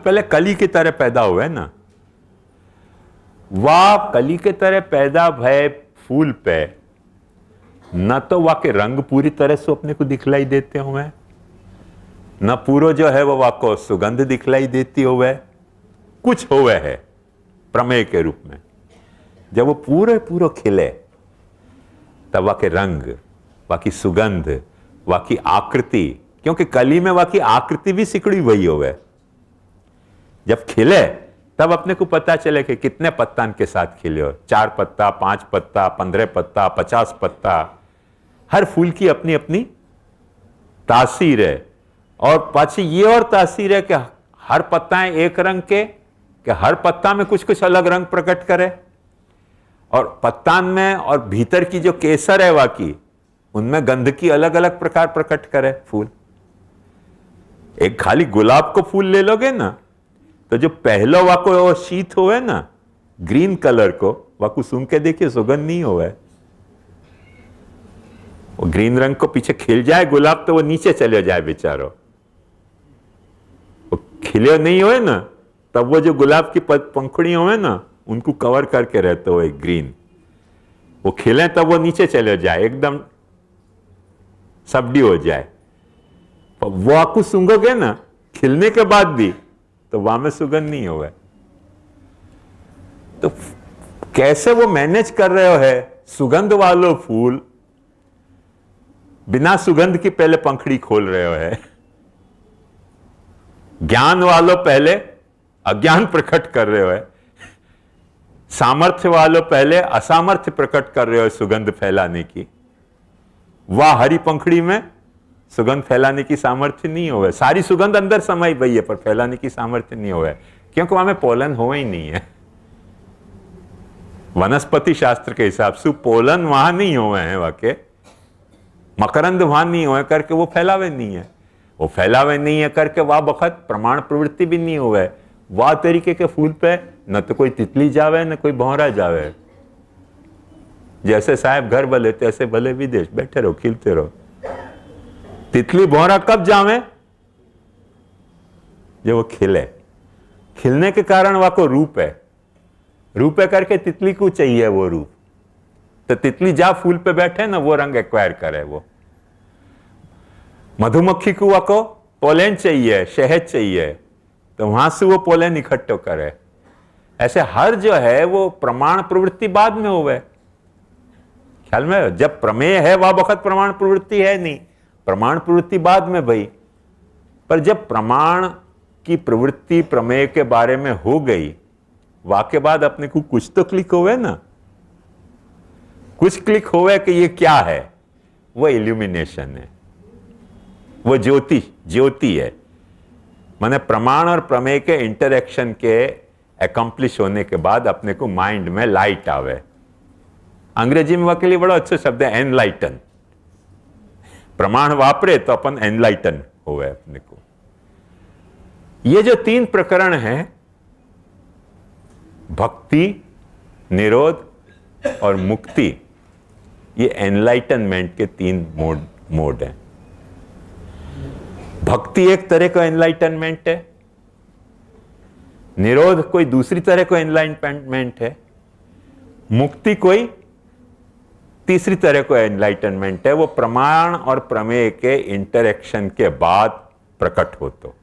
पहले कली की तरह पैदा हुए ना, वाह कली के तरह पैदा भय फूल पे न तो वाह के रंग पूरी तरह से अपने को दिखलाई देते हुए, न पूरो जो है वो वाह को सुगंध दिखलाई देती हुए, कुछ हुए है प्रमेय के रूप में। जब वो पूरे पूरो खिले तब वाह के रंग, वाह की सुगंध, वाह की आकृति, क्योंकि कली में वाह की आकृति भी सिकड़ी हुई हुए, जब खिले तब अपने को पता चले कि कितने पत्तान के साथ खिले हो, 4 पत्ता, 5 पत्ता, 15 पत्ता, 50 पत्ता। हर फूल की अपनी अपनी तासीर है। और पाछी ये और तासीर है कि हर पत्ताएं एक रंग के, कि हर पत्ता में कुछ कुछ अलग रंग प्रकट करे, और पत्तान में और भीतर की जो केसर है वाकी, उनमें गंध की अलग अलग प्रकार प्रकट करे फूल। एक खाली गुलाब को फूल ले लोगे ना, तो जो पहलो वाको वो शीत होवे ना ग्रीन कलर को, वाको सूंघ के देखिए सुगंध नहीं होवे। वो ग्रीन रंग को पीछे खिल जाए गुलाब तो वो नीचे चले जाए बेचारो, वो खिले नहीं होए ना तब वो जो गुलाब की पंखुड़ी होवे ना उनको कवर करके रहते हो एक ग्रीन, वो खिले तब वो नीचे चले जाए, एकदम सबडी हो जाए। वो आपको सूंघोगे ना खिलने के बाद भी तो वहां में सुगंध नहीं होगा। तो कैसे वो मैनेज कर रहे हो है, सुगंध वालों फूल बिना सुगंध की पहले पंखड़ी खोल रहे हो है, ज्ञान वालों पहले अज्ञान प्रकट कर रहे हो है, सामर्थ्य वालों पहले असामर्थ्य प्रकट कर रहे हो सुगंध फैलाने की। वाह हरी पंखड़ी में सुगंध फैलाने की सामर्थ्य नहीं होवे, सारी सुगंध अंदर समाई गई है पर फैलाने की सामर्थ्य नहीं होवे, क्योंकि वहां में पोलन हुआ ही नहीं है। वनस्पति शास्त्र के हिसाब से पोलन वहां नहीं हुए हैं, वाके मकरंद वहां नहीं हुए करके वो फैलावे नहीं है, वो फैलावे नहीं है करके वाह बखत प्रमाण प्रवृत्ति भी नहीं हुए। वाह तरीके के फूल पे न तो कोई तितली जावे न कोई भौरा जावे। जैसे साहब घर भले तैसे भले विदेश, बैठे रहो खिलते रहो। तितली भौरा कब जावे? जब वो खिले। खिलने के कारण वहां को रूप है, रूप है करके तितली को चाहिए वो रूप, तो तितली जा फूल पे बैठे ना वो रंग एक्वायर करे। वो मधुमक्खी को वहां को पोलन चाहिए, शहद चाहिए, तो वहां से वो पोलन इकट्ठो करे। ऐसे हर जो है वो प्रमाण प्रवृत्ति बाद में होवे। ख्याल में जब प्रमेय है वह वक्त प्रमाण प्रवृत्ति है नहीं, प्रमाण प्रवृत्ति बाद में भाई। पर जब प्रमाण की प्रवृत्ति प्रमेय के बारे में हो गई, वाके बाद अपने को कुछ तो क्लिक होवे ना, कुछ क्लिक होवे कि ये क्या है, वो इल्यूमिनेशन है, वो ज्योति है। माने प्रमाण और प्रमेय के इंटरेक्शन के एकम्प्लिश होने के बाद अपने को माइंड में लाइट आवे। अंग्रेजी में के लिए बड़ा अच्छा शब्द है एनलाइटन। प्रमाण वापरे तो अपन एनलाइटन होवे अपने को। ये जो 3 प्रकरण हैं, भक्ति, निरोध और मुक्ति, ये एनलाइटनमेंट के 3 मोड हैं। भक्ति एक तरह का एनलाइटनमेंट है, निरोध कोई दूसरी तरह का एनलाइटनमेंट है, मुक्ति कोई तीसरी तरह को एनलाइटनमेंट है। वो प्रमाण और प्रमेय के इंटरेक्शन के बाद प्रकट हो तो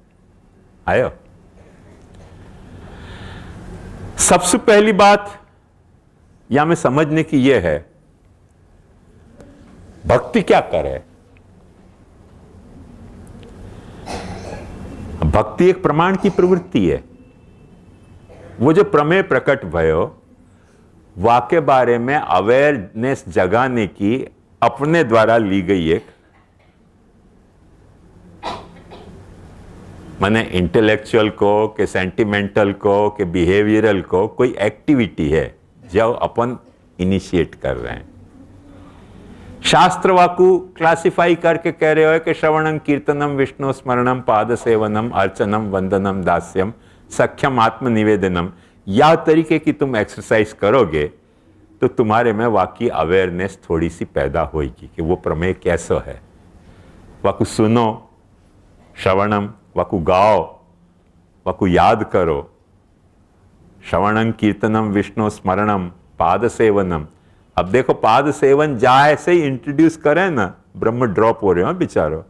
आयो। सबसे पहली बात या में समझने की यह है, भक्ति क्या करे। भक्ति एक प्रमाण की प्रवृत्ति है। वो जो प्रमेय प्रकट भयो वाके बारे में अवेयरनेस जगाने की अपने द्वारा ली गई एक माने इंटेलेक्चुअल को के सेंटिमेंटल को के बिहेवियरल को कोई एक्टिविटी है जो अपन इनिशिएट कर रहे हैं। शास्त्र वाकु क्लासिफाई करके कह रहे हो कि श्रवणम कीर्तनम विष्णु स्मरणम पाद सेवनम अर्चनम वंदनम दास्यम सख्यम आत्मनिवेदनम, या तरीके की तुम एक्सरसाइज करोगे तो तुम्हारे में वाकई अवेयरनेस थोड़ी सी पैदा होगी कि वो प्रमेय कैसा है। वाकु सुनो, श्रवणम, वाकु गाओ, वाको याद करो, श्रवणं कीर्तनम विष्णु स्मरणम पाद सेवनम। अब देखो पाद सेवन जा ऐसे ही इंट्रोड्यूस करें ना, ब्रह्म ड्रॉप हो रहे हो बेचारो।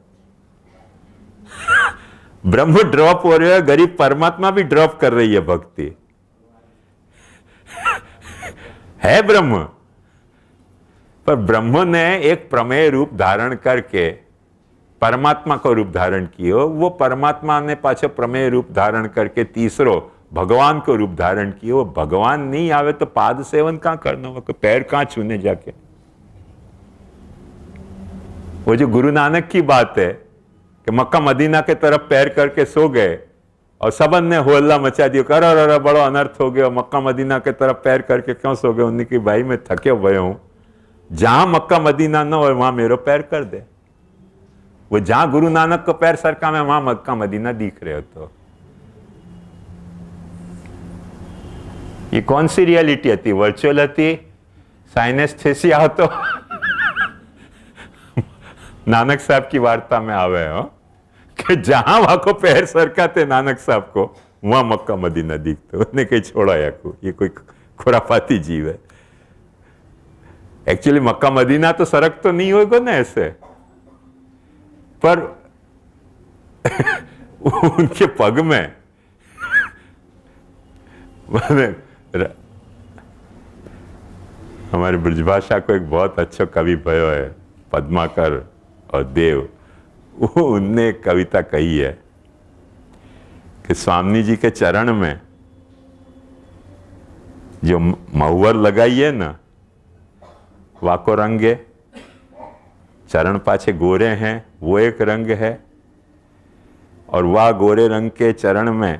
ब्रह्म ड्रॉप हो रहे हो, गरीब परमात्मा भी ड्रॉप कर रही है भक्ति। है ब्रह्म, पर ब्रह्म ने एक प्रमेय रूप धारण करके परमात्मा को रूप धारण कियो, वो परमात्मा ने पाछो प्रमेय रूप धारण करके तीसरो भगवान को रूप धारण कियो। वो भगवान नहीं आवे तो पाद सेवन कहां करना, वो पैर कहां छूने जाके। वो जो गुरु नानक की बात है कि मक्का मदीना के तरफ पैर करके सो गए और सबन ने होल्ला मचा दियो, करो रो बड़ो अनर्थ हो गया, मक्का मदीना के तरफ पैर करके क्यों सो गए। उन्हें की भाई मैं थके हुए हूं, जहां मक्का मदीना न हो वहां मेरो पैर कर दे। वो जहां गुरु नानक को पैर सरका में वहां मक्का मदीना दिख रहे हो। तो ये कौन सी रियलिटी थी, वर्चुअल थी, साइनेस्थेसिया हो तो नानक साहब की वार्ता में आवे हो कि जहां वहां को पैर सरकाते नानक साहब को वहां मक्का मदीना दिखते। उसने कहीं छोड़ा या को, ये कोई खुराफाती जीव है। एक्चुअली मक्का मदीना तो सरक तो नहीं होगा ना ऐसे, पर उनके पग में हमारी ब्रजभाषा को एक बहुत अच्छा कवि भयो है पद्माकर और देव, वो उनने एक कविता कही है कि स्वामी जी के चरण में जो महुवर लगाई है ना, वाको रंग है, चरण पाछे गोरे हैं वो एक रंग है, और वह गोरे रंग के चरण में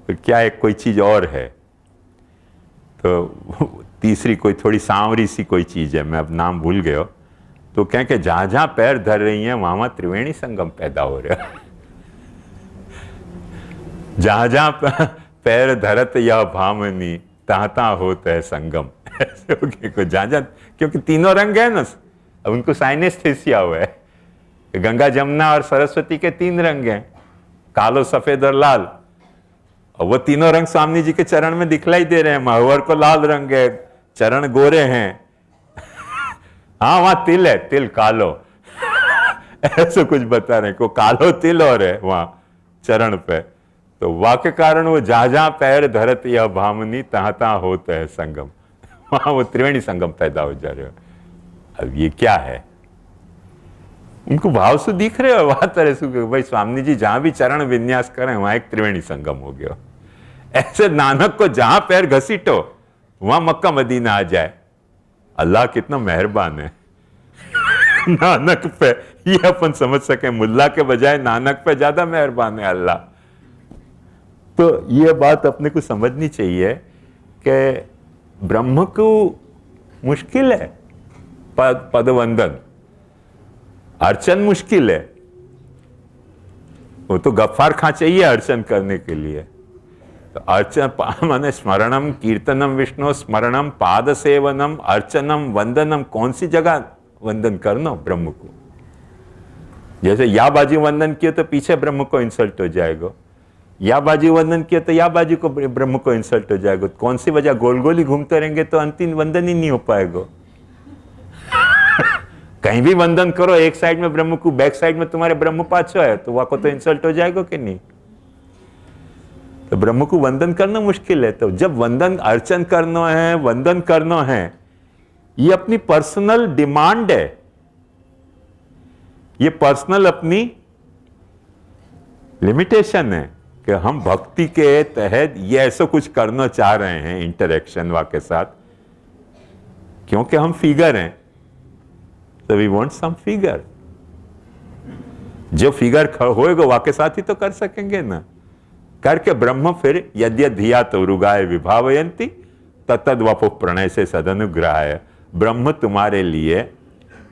तो क्या एक कोई चीज और है, तो तीसरी कोई थोड़ी सांवरी सी कोई चीज है, मैं अब नाम भूल गया। तो कहें कि जहां जहां पैर धर रही हैं वहां वहां त्रिवेणी संगम पैदा हो रहा है। जहां जहां पैर धरत या भामनी तहां तहां होता है संगम। ऐसे हो गए जहां जहां, क्योंकि तीनों रंग है ना, अब उनको साइनेस्थेसिया हुआ है। गंगा जमुना और सरस्वती के 3 रंग हैं, कालो सफेद और लाल, और वो तीनों रंग स्वामी जी के चरण में दिखलाई दे रहे हैं। महावर को लाल रंग है, चरण गोरे हैं, हाँ वहां तिल है, तिल कालो ऐसे कुछ बता रहे को कालो तिल और है वहां चरण पे। तो वाक्य कारण वो जहां जहां पैर धरत या भामनी तहां तहां होता है संगम, वहां वो त्रिवेणी संगम पैदा हो जा रहे हो। अब ये क्या है, उनको भाव से दिख रहे हो वहां तरह से भाई स्वामी जी जहां भी चरण विन्यास करें वहां एक त्रिवेणी संगम हो गया। ऐसे नानक को जहां पैर घसीटो वहां मक्का मदीना आ जाए। अल्लाह कितना मेहरबान है नानक पे, ये अपन समझ सके, मुल्ला के बजाय नानक पे ज्यादा मेहरबान है अल्लाह। तो ये बात अपने को समझनी चाहिए कि ब्रह्म को मुश्किल है पदवंदन, अर्चन मुश्किल है, वो तो गफ्फार खां चाहिए अर्चन करने के लिए। तो अर्चन माने स्मरणम कीर्तनम विष्णु स्मरणम पाद सेवनम अर्चनम वंदनम, कौन सी जगह वंदन करना ब्रह्म को। जैसे या बाजू वंदन किया तो पीछे ब्रह्म को इंसल्ट हो जाएगा, या बाजू वंदन किया तो या बाजू को ब्रह्म को इंसल्ट हो जाएगा। कौन सी वजह, गोल गोल ही घूमते रहेंगे तो अंतिम वंदन ही नहीं हो पाएगा। कहीं भी वंदन करो, एक साइड में ब्रह्म को, बैक साइड में तुम्हारे ब्रह्म पाछो है, तो वहां को तो इंसल्ट हो जाएगा कि नहीं। तो ब्रह्म को वंदन करना मुश्किल है। तो जब वंदन अर्चन करना है, वंदन करना है, ये अपनी पर्सनल डिमांड है, ये पर्सनल अपनी लिमिटेशन है कि हम भक्ति के तहत ये ऐसा कुछ करना चाह रहे हैं इंटरेक्शन वा के साथ, क्योंकि हम फिगर हैं। तो वी वांट सम फिगर, जो फिगर होएगा वाके साथ ही तो कर सकेंगे ना। करके ब्रह्म फिर यद्य धिया तो रुगाय विभावयंती तत्तद वपो प्रणय से सदनुग्रहाय। ब्रह्म तुम्हारे लिए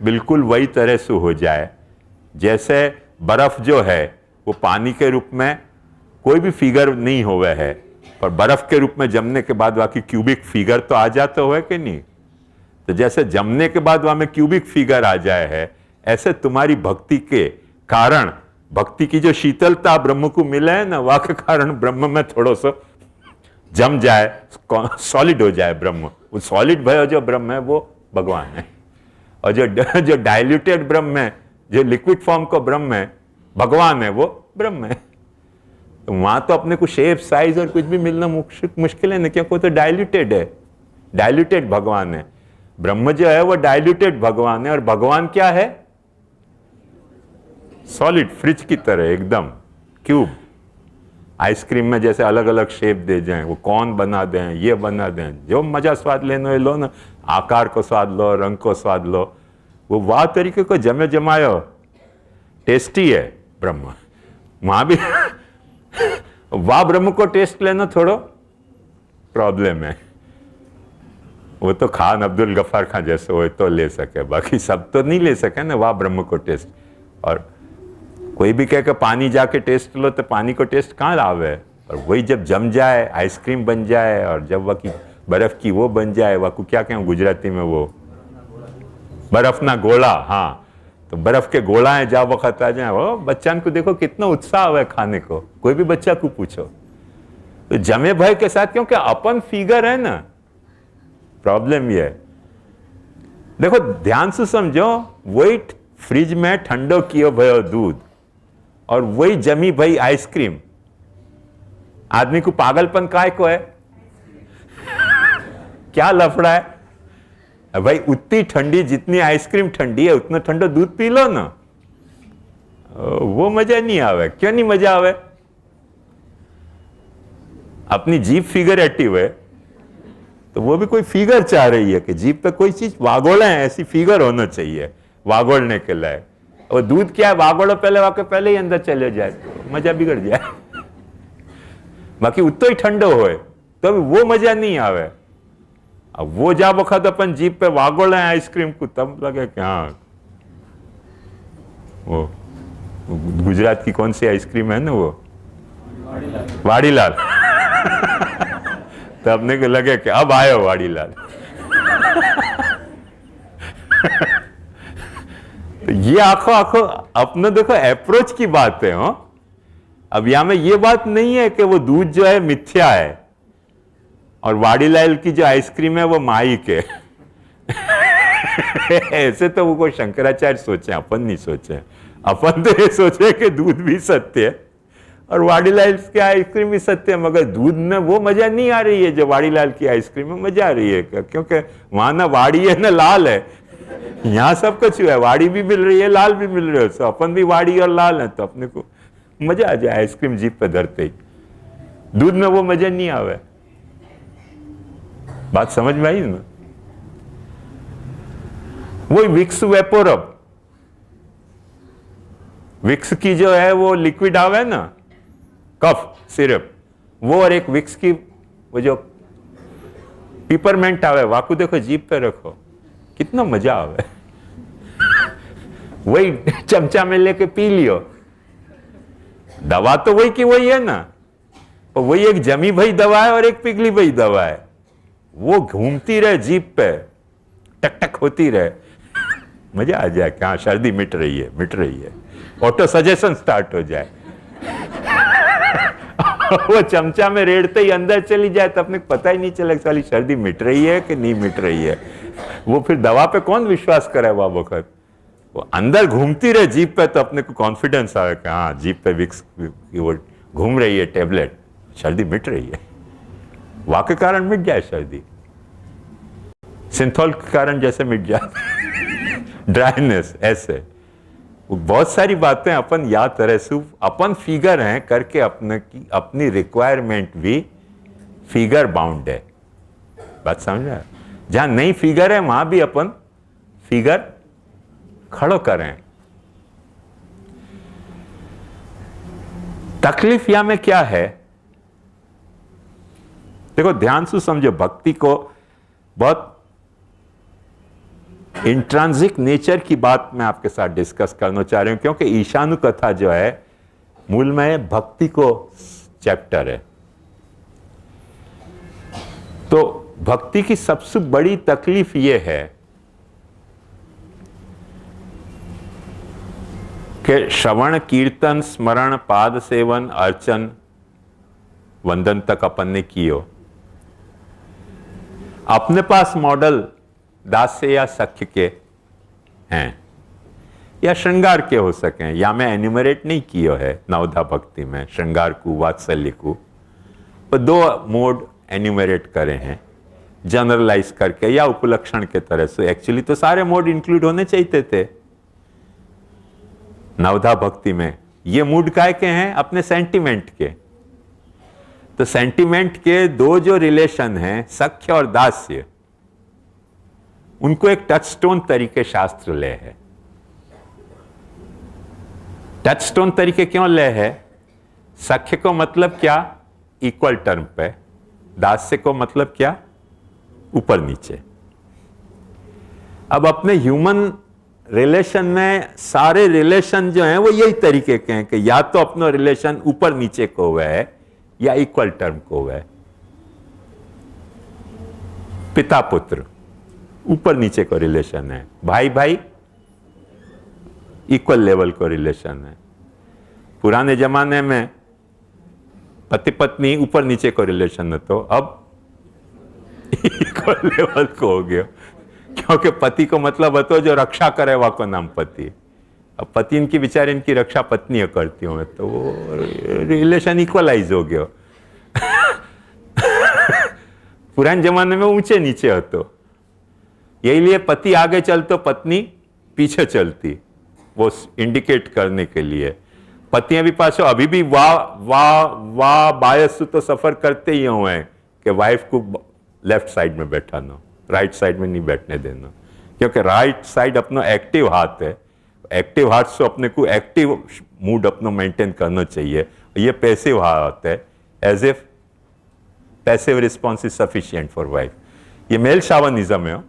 बिल्कुल वही तरह से हो जाए जैसे बर्फ जो है वो पानी के रूप में कोई भी फिगर नहीं हुआ है, पर बर्फ के रूप में जमने के बाद बाकी क्यूबिक फिगर तो आ जाता हुआ कि नहीं। तो जैसे जमने के बाद वहां में क्यूबिक फिगर आ जाए है, ऐसे तुम्हारी भक्ति के कारण भक्ति की जो शीतलता ब्रह्म को मिले है ना, वह के कारण ब्रह्म में थोड़ा सा जम जाए, सॉलिड हो जाए ब्रह्म। वो सॉलिड भयो जो ब्रह्म है वो भगवान है, और जो डाइल्यूटेड ब्रह्म है, जो लिक्विड फॉर्म का ब्रह्म है, भगवान है, वो ब्रह्म है। तो वहां तो अपने को शेप साइज और कुछ भी मिलना मुश्किल है ना, क्योंकि वो तो डाइल्यूटेड है, डाइल्यूटेड भगवान है। ब्रह्म जो है वो डाइल्यूटेड भगवान है, और भगवान क्या है? सॉलिड, फ्रिज की तरह एकदम क्यूब। आइसक्रीम में जैसे अलग अलग शेप दे जाएं, वो कौन बना दें, ये बना दें, जो मजा स्वाद लेना है लो ना, आकार को स्वाद लो, रंग को स्वाद लो, वो वाह तरीके को जमे जमायो, टेस्टी है ब्रह्म। वहां भी वाह ब्रह्म को टेस्ट लेना थोड़ा प्रॉब्लम है। वो तो खान अब्दुल गफ्फार खान जैसे वो तो ले सके, बाकी सब तो नहीं ले सके ना वाह ब्रह्म को टेस्ट। और कोई भी कह के पानी जाके टेस्ट लो, तो पानी को टेस्ट कहाँ लावे? और वही जब जम जाए, आइसक्रीम बन जाए, और जब वह की बर्फ की वो बन जाए, वह को क्या कहें गुजराती में, वो बर्फ ना गोला। हाँ, तो बर्फ के गोला है, जब वक्त आ जाए, वो बच्चा को देखो कितना उत्साह है खाने को, कोई भी बच्चा को पूछो। तो जमे भय के साथ, क्योंकि अपन फिगर है ना, प्रॉब्लम ये है। देखो ध्यान से समझो, वही फ्रिज में ठंडो कियो भयो दूध और वही जमी भाई आइसक्रीम, आदमी को पागलपन काय को है? क्या लफड़ा है भाई? उतनी ठंडी जितनी आइसक्रीम ठंडी है, उतना ठंडा दूध पी लो ना, वो मजा नहीं आवे। क्यों नहीं मजा आवे? अपनी जीभ फिगरेटिव है, तो वो भी कोई फिगर चाह रही है कि जीभ पे कोई चीज वागोड़े है, ऐसी फिगर होना चाहिए वागोड़ने के लिए। और दूध क्या है, वागोड़ो पहले वाके पहले ही अंदर चले जाए तो मजा बिगड़ जाए। बाकी उतो ही ठंडो होए तो वो मजा नहीं आवे। अब वो जा वक्त अपन जीप पे वागोड़े आइसक्रीम को, तब लगे कि हाँ, वो गुजरात की कौन सी आइसक्रीम है ना, वो वाड़ीलाल। तो अपने को लगे कि अब आयो वाड़ीलाल। तो ये आखो अपने देखो अप्रोच की बात है। हो, अब यहां में ये बात नहीं है कि वो दूध जो है मिथ्या है और वाड़ीलाल की जो आइसक्रीम है वो माइक है। ऐसे तो वो कोई शंकराचार्य सोचे, अपन नहीं सोचे। अपन तो ये सोचे कि दूध भी सत्य है और वाड़ीलाल की आइसक्रीम भी सत्य है, मगर दूध में वो मजा नहीं आ रही है जो वाड़ीलाल की आइसक्रीम में मजा आ रही है। क्योंकि वहां ना वाड़ी है ना लाल है, यहाँ सब कुछ है, वाड़ी भी मिल रही है, लाल भी मिल रही है। तो अपन भी वाड़ी और लाल है, तो अपने को मजा आ जाए आइसक्रीम जीप पे धरते ही। दूध में वो मजा नहीं आवे। बात समझ में आई ना? वो विक्स वेपोरब, विक्स की जो है वो लिक्विड आवे ना, कफ सिरप, वो और एक विक्स की वो जो पिपरमेंट आवे, वाकू देखो जीप पे रखो, कितना मजा आवे। वही चमचा में लेके पी लियो। दवा तो वही की वही है ना, तो वही एक जमी भाई दवा है और एक पिघली भाई दवा है। वो घूमती रहे जीप पे, टक टक होती रहे, मजा आ जाए। क्या सर्दी मिट रही है, मिट रही है, ऑटो सजेशन स्टार्ट हो जाए। वो चमचा में रेड़ते ही अंदर चली जाए तो अपने पता ही नहीं चले साली सर्दी मिट रही है कि नहीं मिट रही है। वो फिर दवा पे कौन विश्वास करे वह वक्त? वो अंदर घूमती रहे जीप पे, तो अपने को कॉन्फिडेंस आए कि हाँ जीप पे विक्स वो घूम रही है टेबलेट, सर्दी मिट रही है। वाह के कारण मिट जाए सर्दी, सिंथॉल के कारण जैसे मिट जाए ड्राइनेस, ऐसे वो बहुत सारी बातें अपन याद तरह से अपन फिगर हैं करके अपने की अपनी रिक्वायरमेंट भी फिगर बाउंड है। बात समझा? जहां नहीं फिगर है वहां भी अपन फिगर खड़ो करें। तकलीफ यहां में क्या है? देखो ध्यान से समझो, भक्ति को बहुत इंट्रांसिक नेचर की बात मैं आपके साथ डिस्कस करना चाह रही हूं, क्योंकि ईशानु कथा जो है मूल में भक्ति को चैप्टर है। तो भक्ति की सबसे बड़ी तकलीफ यह है कि श्रवण कीर्तन स्मरण पाद सेवन अर्चन वंदन तक अपन ने कियो, अपने पास मॉडल दास्य या सख्य के हैं या श्रृंगार के हो सकें, या मैं एन्यूमरेट नहीं किया है नवधा भक्ति में श्रृंगार को वात्सल्य को, तो दो मोड एन्यूमरेट करे हैं जनरलाइज करके या उपलक्षण के तरह से। एक्चुअली तो सारे मोड इंक्लूड होने चाहिए थे नवधा भक्ति में। ये मूड काय के हैं? अपने सेंटिमेंट के। तो सेंटिमेंट के दो जो रिलेशन हैं सख्य और दास्य, उनको एक टचस्टोन तरीके शास्त्र ले है। टचस्टोन तरीके क्यों ले है? सख्य को मतलब क्या? इक्वल टर्म पे। दास्य को मतलब क्या? ऊपर नीचे। अब अपने ह्यूमन रिलेशन में सारे रिलेशन जो हैं वो यही तरीके के हैं कि या तो अपना रिलेशन ऊपर नीचे को हुआ है या इक्वल टर्म को हुआ है। पिता पुत्र ऊपर नीचे को रिलेशन है, भाई भाई इक्वल लेवल को रिलेशन है। पुराने जमाने में पति पत्नी ऊपर नीचे को रिलेशन है, तो अब इक्वल लेवल को हो गया, क्योंकि पति को मतलब तो जो रक्षा करे वा को नाम पति। अब पति इनकी बेचारे इनकी रक्षा पत्नी करती हूं, तो वो रिलेशन इक्वलाइज हो गया। पुराने जमाने में ऊंचे नीचे होतो, यही लिए पति आगे चलतो पत्नी पीछे चलती, वो इंडिकेट करने के लिए। पतियां भी पाछो अभी भी वाह वाह वाह बायस तो सफर करते ही हुए कि वाइफ को लेफ्ट साइड में बैठाना, राइट साइड में नहीं बैठने देना, क्योंकि राइट साइड अपना एक्टिव हाथ है। एक्टिव हाथ से अपने को एक्टिव मूड अपना मेंटेन करना चाहिए। ये पैसिव हाथ है, as if passive response is sufficient for wife. ये मेल शावनिज्म है।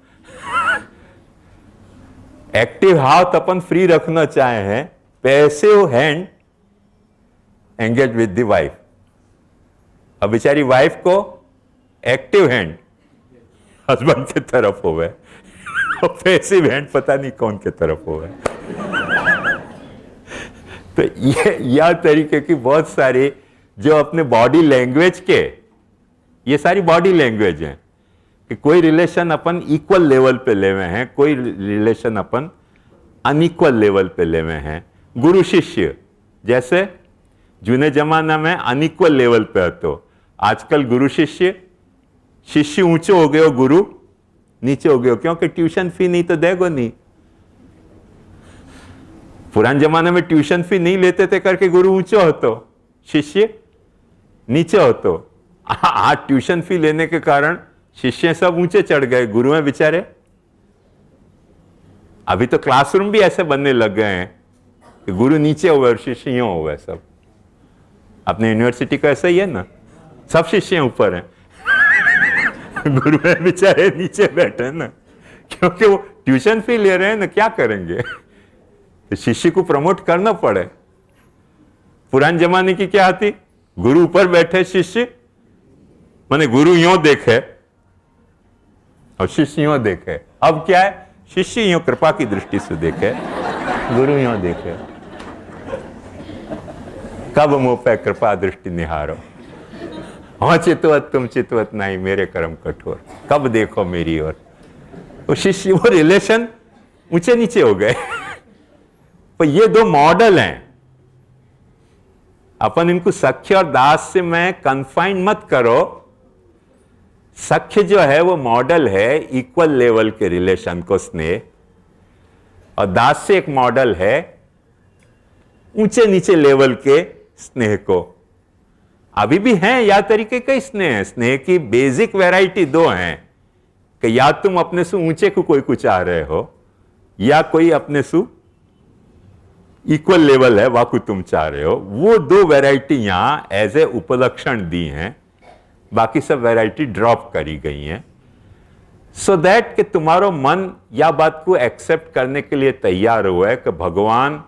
एक्टिव हाथ अपन फ्री रखना चाहे हैं, passive hand engage with the wife. अब बेचारी वाइफ को एक्टिव हैंड हस्बैंड की तरफ हो गए और पैसिव हैंड पता नहीं कौन के तरफ हो गए। तो ये यह तरीके की बहुत सारी जो अपने बॉडी लैंग्वेज के, ये सारी बॉडी लैंग्वेज हैं कि कोई रिलेशन अपन इक्वल लेवल पे ले हुए हैं, कोई रिलेशन अपन अनइक्वल लेवल पे ले हुए हैं। गुरु शिष्य जैसे जूने जमाना में अनइक्वल लेवल पे हतो, आजकल गुरु शिष्य, शिष्य ऊंचे हो गए, गुरु नीचे हो गए, क्योंकि ट्यूशन फी नहीं तो देगो नहीं। पुराने जमाने में ट्यूशन फी नहीं लेते थे करके गुरु ऊंचे होतो, शिष्य नीचे होतो। आज ट्यूशन फी लेने के कारण शिष्य सब ऊंचे चढ़ गए, गुरु हैं बेचारे। अभी तो क्लासरूम भी ऐसे बनने लग गए हैं कि गुरु नीचे हुए और शिष्य यूं हुए। सब अपने यूनिवर्सिटी का ऐसा ही है ना, सब शिष्य ऊपर हैं, गुरु है बेचारे नीचे बैठे हैं ना, क्योंकि वो ट्यूशन फी ले रहे हैं ना, क्या करेंगे? तो शिष्य को प्रमोट करना पड़े। पुराने जमाने की क्या थी? गुरु ऊपर बैठे, शिष्य माने गुरु यूं देखे और शिष्य यूं देखे। अब क्या है? शिष्य यूं कृपा की दृष्टि से देखे, गुरु यूं देखे। कब मुंह पे कृपा दृष्टि निहारो, हाँ चितवत तुम चितवत नहीं, मेरे कर्म कठोर, कब देखो मेरी ओर। वो शिष्य, वो रिलेशन ऊंचे नीचे हो गए। पर ये दो मॉडल हैं, अपन इनको सख्य और दास्य में कन्फाइन मत करो। सख्य जो है वो मॉडल है इक्वल लेवल के रिलेशन को स्नेह, और दास्य एक मॉडल है ऊंचे नीचे लेवल के स्नेह को। अभी भी हैं या तरीके कई स्नेह हैं। स्नेह की बेसिक वैरायटी दो हैं कि या तुम अपने से ऊंचे को कोई कुछ आ रहे हो, या कोई अपने से इक्वल लेवल है वाकु तुम चाह रहे हो। वो दो वैरायटी यहां एज ए उपलक्षण दी हैं, बाकी सब वैरायटी ड्रॉप करी गई हैं, सो दैट कि तुम्हारो मन या बात को एक्सेप्ट करने के लिए तैयार हुआ है कि भगवान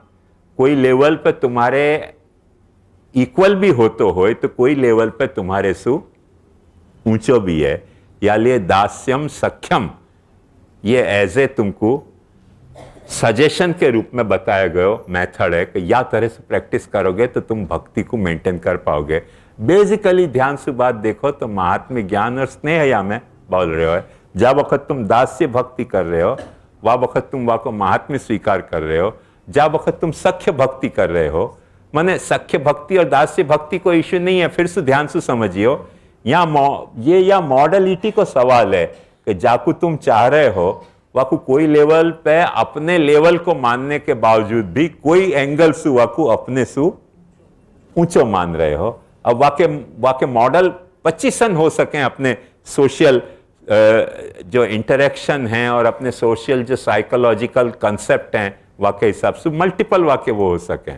कोई लेवल पे तुम्हारे इक्वल भी होतो हो, तो कोई लेवल पे तुम्हारे से ऊंचो भी है। या लिए दास्यम सख्यम, ये एज ए तुमको सजेशन के रूप में बताया गया मेथड है कि या तरह से प्रैक्टिस करोगे तो तुम भक्ति को मेंटेन कर पाओगे। बेसिकली ध्यान से बात देखो तो महात्म्य ज्ञान और स्नेह या में बोल रहे हो। जब वक्त तुम दास्य भक्ति कर रहे हो वह वक्त तुम वह को महात्म्य स्वीकार कर रहे हो। जब वक्त तुम सख्य भक्ति कर रहे हो, माने सख्य भक्ति और दास्य भक्ति को इश्यू नहीं है, फिर से ध्यान से समझियो। ये या मॉडलिटी को सवाल है कि जाकू तुम चाह रहे हो वाकू कोई लेवल पे अपने लेवल को मानने के बावजूद भी कोई एंगल से वाकू अपने सु ऊंचो मान रहे हो। अब वाके मॉडल 25 हो सके अपने सोशल जो इंटरेक्शन है और अपने सोशल जो साइकोलॉजिकल कंसेप्ट हैं वाके हिसाब से मल्टीपल वाके वो हो सके।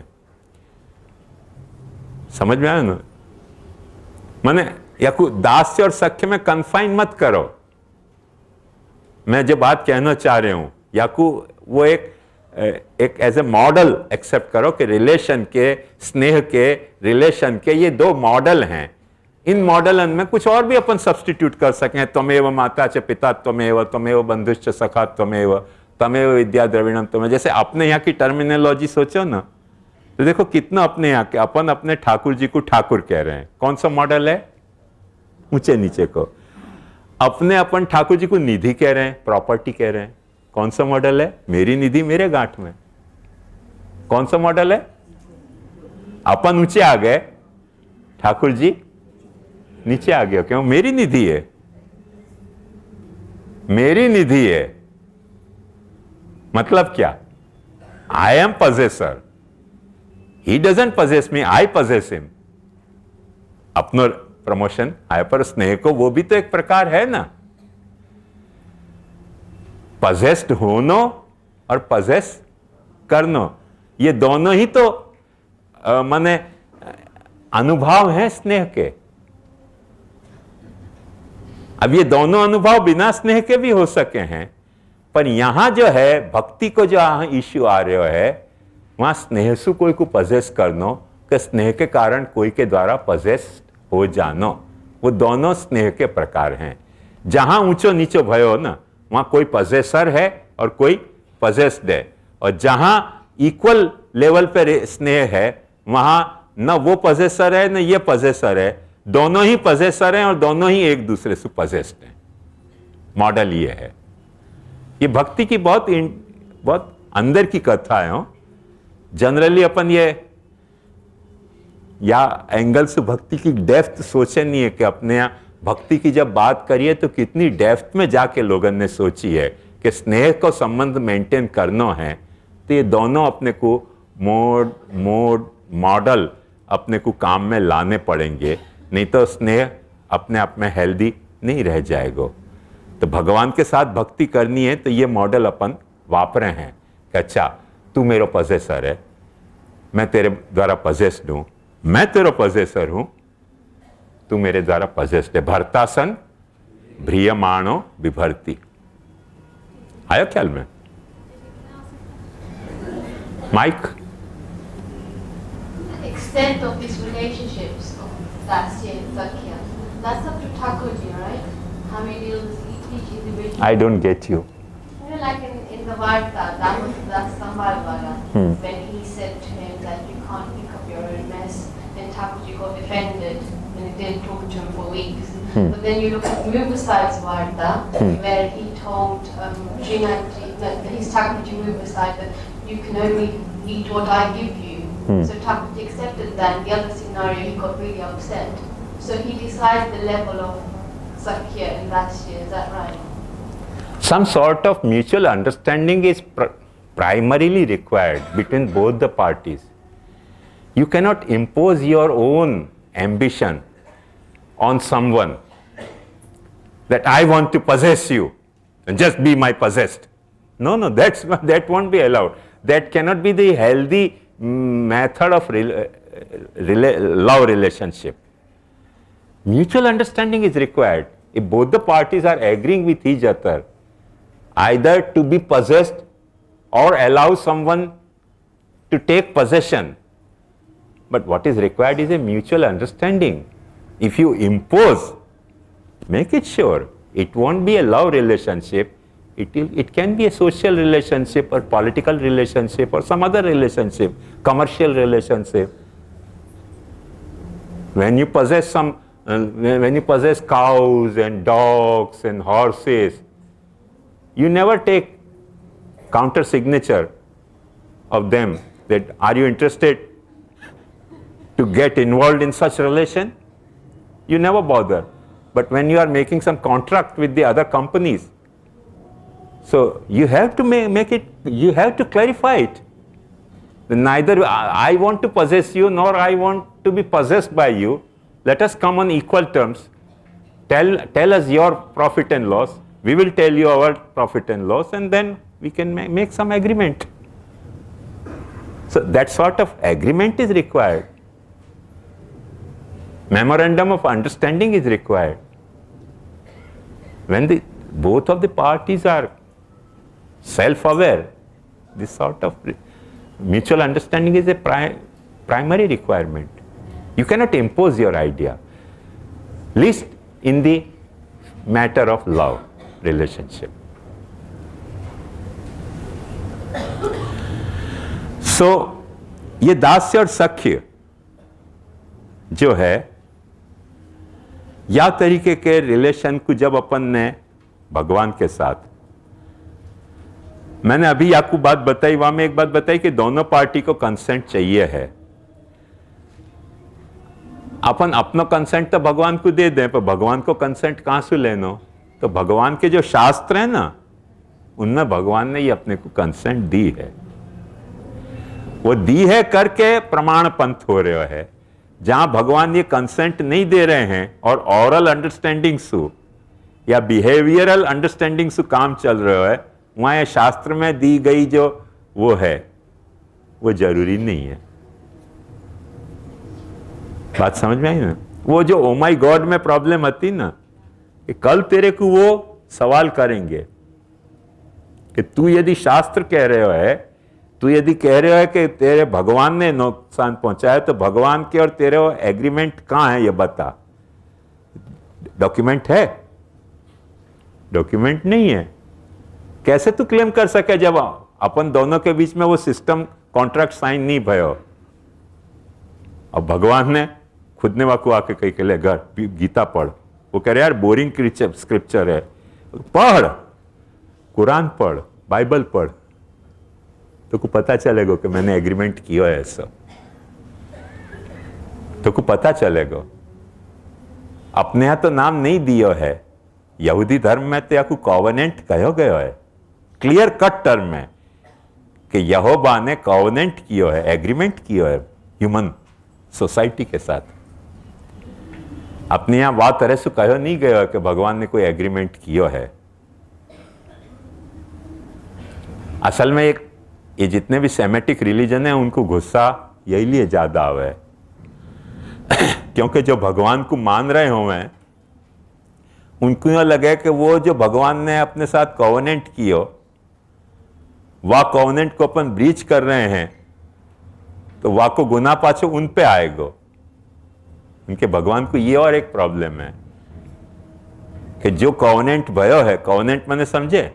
समझ में आया ना? माने या को दास्य और सख्य में कन्फाइन मत करो। मैं जो बात कहना चाह रही हूं याकू वो एक एज ए मॉडल एक्सेप्ट करो कि रिलेशन के, स्नेह के, रिलेशन के ये दो मॉडल हैं। इन मॉडलन में कुछ और भी अपन सब्स्टिट्यूट कर सकें। त्वमेव माता च पिता त्वमेव बंधुश्च सखा त्वमेव विद्या द्रविणम त्वमेव। जैसे अपने यहाँ की टर्मिनोलॉजी सोचो ना तो देखो कितना अपने यहाँ के अपन अपने ठाकुर जी को ठाकुर कह रहे हैं। कौन सा मॉडल है? ऊंचे नीचे को। अपने अपन ठाकुर जी को निधि कह रहे हैं, प्रॉपर्टी कह रहे हैं। कौन सा मॉडल है? मेरी निधि मेरे गांठ में। कौन सा मॉडल है? अपन ऊंचे आ गए, ठाकुर जी नीचे आ गए। क्यों? मेरी निधि है, मेरी निधि है। मतलब क्या? I am possessor, he doesn't possess me, I possess him. अपनो प्रमोशन आय पर स्नेह को वो भी तो एक प्रकार है ना। पजेस्ड होनो और पजेस करनो, ये दोनों ही तो माने अनुभव हैं स्नेह के। अब ये दोनों अनुभव बिना स्नेह के भी हो सके हैं, पर यहां जो है भक्ति को जो इश्यू आ रहे है वहां स्नेह से कोई को पजेस करनो कि स्नेह के कारण कोई के द्वारा पजेस हो जानो, वो दोनों स्नेह के प्रकार हैं। जहां ऊंचो नीचो भयो ना वहां कोई पजेसर है और कोई पजेस्ड है, और जहां इक्वल लेवल पे स्नेह है वहां न वो पजेसर है न ये पजेसर है, दोनों ही पजेसर हैं और दोनों ही एक दूसरे से पजेस्ड हैं। मॉडल ये है। ये भक्ति की बहुत अंदर की कथा है। जनरली अपन ये या एंगल से भक्ति की डेप्थ सोचे नहीं है कि अपने यहाँ भक्ति की जब बात करिए तो कितनी डेप्थ में जाके लोगों ने सोची है कि स्नेह को संबंध मेंटेन करना है तो ये दोनों अपने को मॉडल अपने को काम में लाने पड़ेंगे, नहीं तो स्नेह अपने आप में हेल्दी नहीं रह जाएगा। तो भगवान के साथ भक्ति करनी है तो ये मॉडल अपन वापरे हैं कि अच्छा तू मेरा पजेसर है, मैं तेरे द्वारा पजेस्ड हूं, मैं तेरा पजेसर हूं, तू मेरे द्वारा पजेस्ड है। भरतासन भ्रियमाणो विभर्ति। आया ख्याल में? Mic? Extent of these relationships of Dasya and Sakya, that's up to Thakurji, right? How he deals with each individual. I don't get you. You know, like in the Varta, that's Sambhalvara, when he said to him that you can't pick up your own mess, then Thakurji got offended and he didn't talk to him for weeks. But then you look at Mubasai's Varta, where he told Srinathji, that his Thakurji Mubasai, that you can only eat what I give you. So Thakurji accepted that. In the other scenario, he got really upset. So he decides the level of Sakya and Dasya, is that right? Some sort of mutual understanding is primarily required between both the parties. You cannot impose your own ambition on someone that I want to possess you and just be my possessed. No, that won't be allowed. That cannot be the healthy method of love relationship. Mutual understanding is required. If both the parties are agreeing with each other, either to be possessed or allow someone to take possession. But what is required is a mutual understanding. If you impose, make it sure it won't be a love relationship, It can be a social relationship or political relationship or some other relationship, commercial relationship. When you possess cows and dogs and horses, you never take counter signature of them that are you interested to get involved in such relation? You never bother. But when you are making some contract with the other companies, so you have to make it, you have to clarify it. Neither I want to possess you nor I want to be possessed by you. Let us come on equal terms. Tell us your profit and loss. We will tell you our profit and loss, and then we can make some agreement. So that sort of agreement is required. Memorandum of understanding is required. When both of the parties are self-aware, this sort of mutual understanding is a primary requirement. You cannot impose your idea, least in the matter of love relationship. So, ये दास्य और सख्य जो है, या तरीके के relation को जब अपन ने भगवान के साथ, मैंने अभी आपको बात बताई, वहां में एक बात बताई कि दोनों पार्टी को कंसेंट चाहिए है. अपन अपना कंसेंट तो भगवान को दे दें, पर भगवान को कंसेंट कहां से लेना? तो भगवान के जो शास्त्र है ना, उनमें भगवान ने ये अपने को कंसेंट दी है. वो दी है करके प्रमाण पंथ हो रहा है. जहां भगवान ये कंसेंट नहीं दे रहे हैं और ऑरल अंडरस्टैंडिंग सु या बिहेवियरल अंडरस्टैंडिंग सु काम चल रहा है, वहां ये शास्त्र में दी गई जो वो है वो जरूरी नहीं है. बात समझ में आई ना? वो जो ओ माई गॉड में प्रॉब्लम आती ना, कि कल तेरे को वो सवाल करेंगे कि तू यदि शास्त्र कह रहे हो है, तू यदि कह रहे हो कि तेरे भगवान ने नुकसान पहुंचाया, तो भगवान के और तेरे एग्रीमेंट कहां है ये बता. डॉक्यूमेंट है? डॉक्यूमेंट नहीं है. कैसे तू क्लेम कर सके जब अपन दोनों के बीच में वो सिस्टम कॉन्ट्रैक्ट साइन नहीं भयो? अब भगवान ने खुद ने वाकू आके कही के ले घर गीता पढ़. वो कह रहे यार बोरिंग स्क्रिप्चर है, पढ़ कुरान पढ़, बाइबल पढ़, तो को पता चलेगा कि मैंने एग्रीमेंट किया है. ऐसा तो को पता चलेगा. अपने यहां तो नाम नहीं दिया है, यहूदी धर्म में तो या को कॉवेनेंट कहो गया है, क्लियर कट टर्म में कि यहोवा ने कॉवेनेंट किया है, एग्रीमेंट किया है ह्यूमन सोसाइटी के साथ. अपने यहां बात तरह से कहो नहीं गया कि भगवान ने कोई एग्रीमेंट किया है. असल में ये जितने भी सेमेटिक रिलीजन है उनको गुस्सा यही लिए ज्यादा आवे है क्योंकि जो भगवान को मान रहे हों उनको यह लगे कि वो जो भगवान ने अपने साथ कॉवेनेंट किया, वह कॉवेनेंट को अपन ब्रीच कर रहे हैं, तो वह को गुनाह पाछो उन पे आएगा. उनके भगवान को ये और एक प्रॉब्लम है कि जो कॉवेनेंट भयो है, कॉवेनेंट मैंने समझे,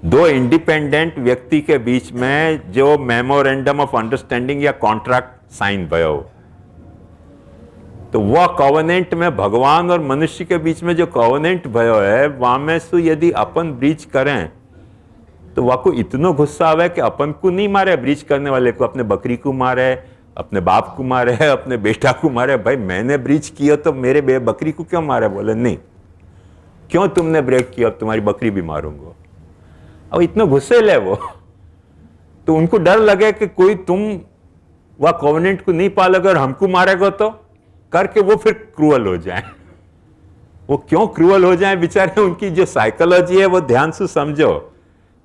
दो इंडिपेंडेंट व्यक्ति के बीच में जो मेमोरेंडम ऑफ अंडरस्टैंडिंग या कॉन्ट्रैक्ट साइन भयो, तो वह कॉवेनेंट में भगवान और मनुष्य के बीच में जो कॉवेनेंट भयो है, वहां में से यदि अपन ब्रीच करें तो वह को इतना गुस्सा आवे कि अपन को नहीं मारे, ब्रीच करने वाले को, अपने बकरी को मारे, अपने बाप को मारे, अपने बेटा को मारे. भाई मैंने ब्रीच किया तो मेरे बकरी को क्यों मारे? बोले नहीं, क्यों तुमने ब्रेक किया, अब तुम्हारी बकरी भी मारूंगा. अब इतना गुस्से ले वो, तो उनको डर लगे कि कोई तुम वह कॉवेनेंट को नहीं पालोगे और हमको मारेगा, तो करके वो फिर क्रूअल हो जाए. वो क्यों क्रूअल हो जाए बेचारे, उनकी जो साइकोलॉजी है वो ध्यान से समझो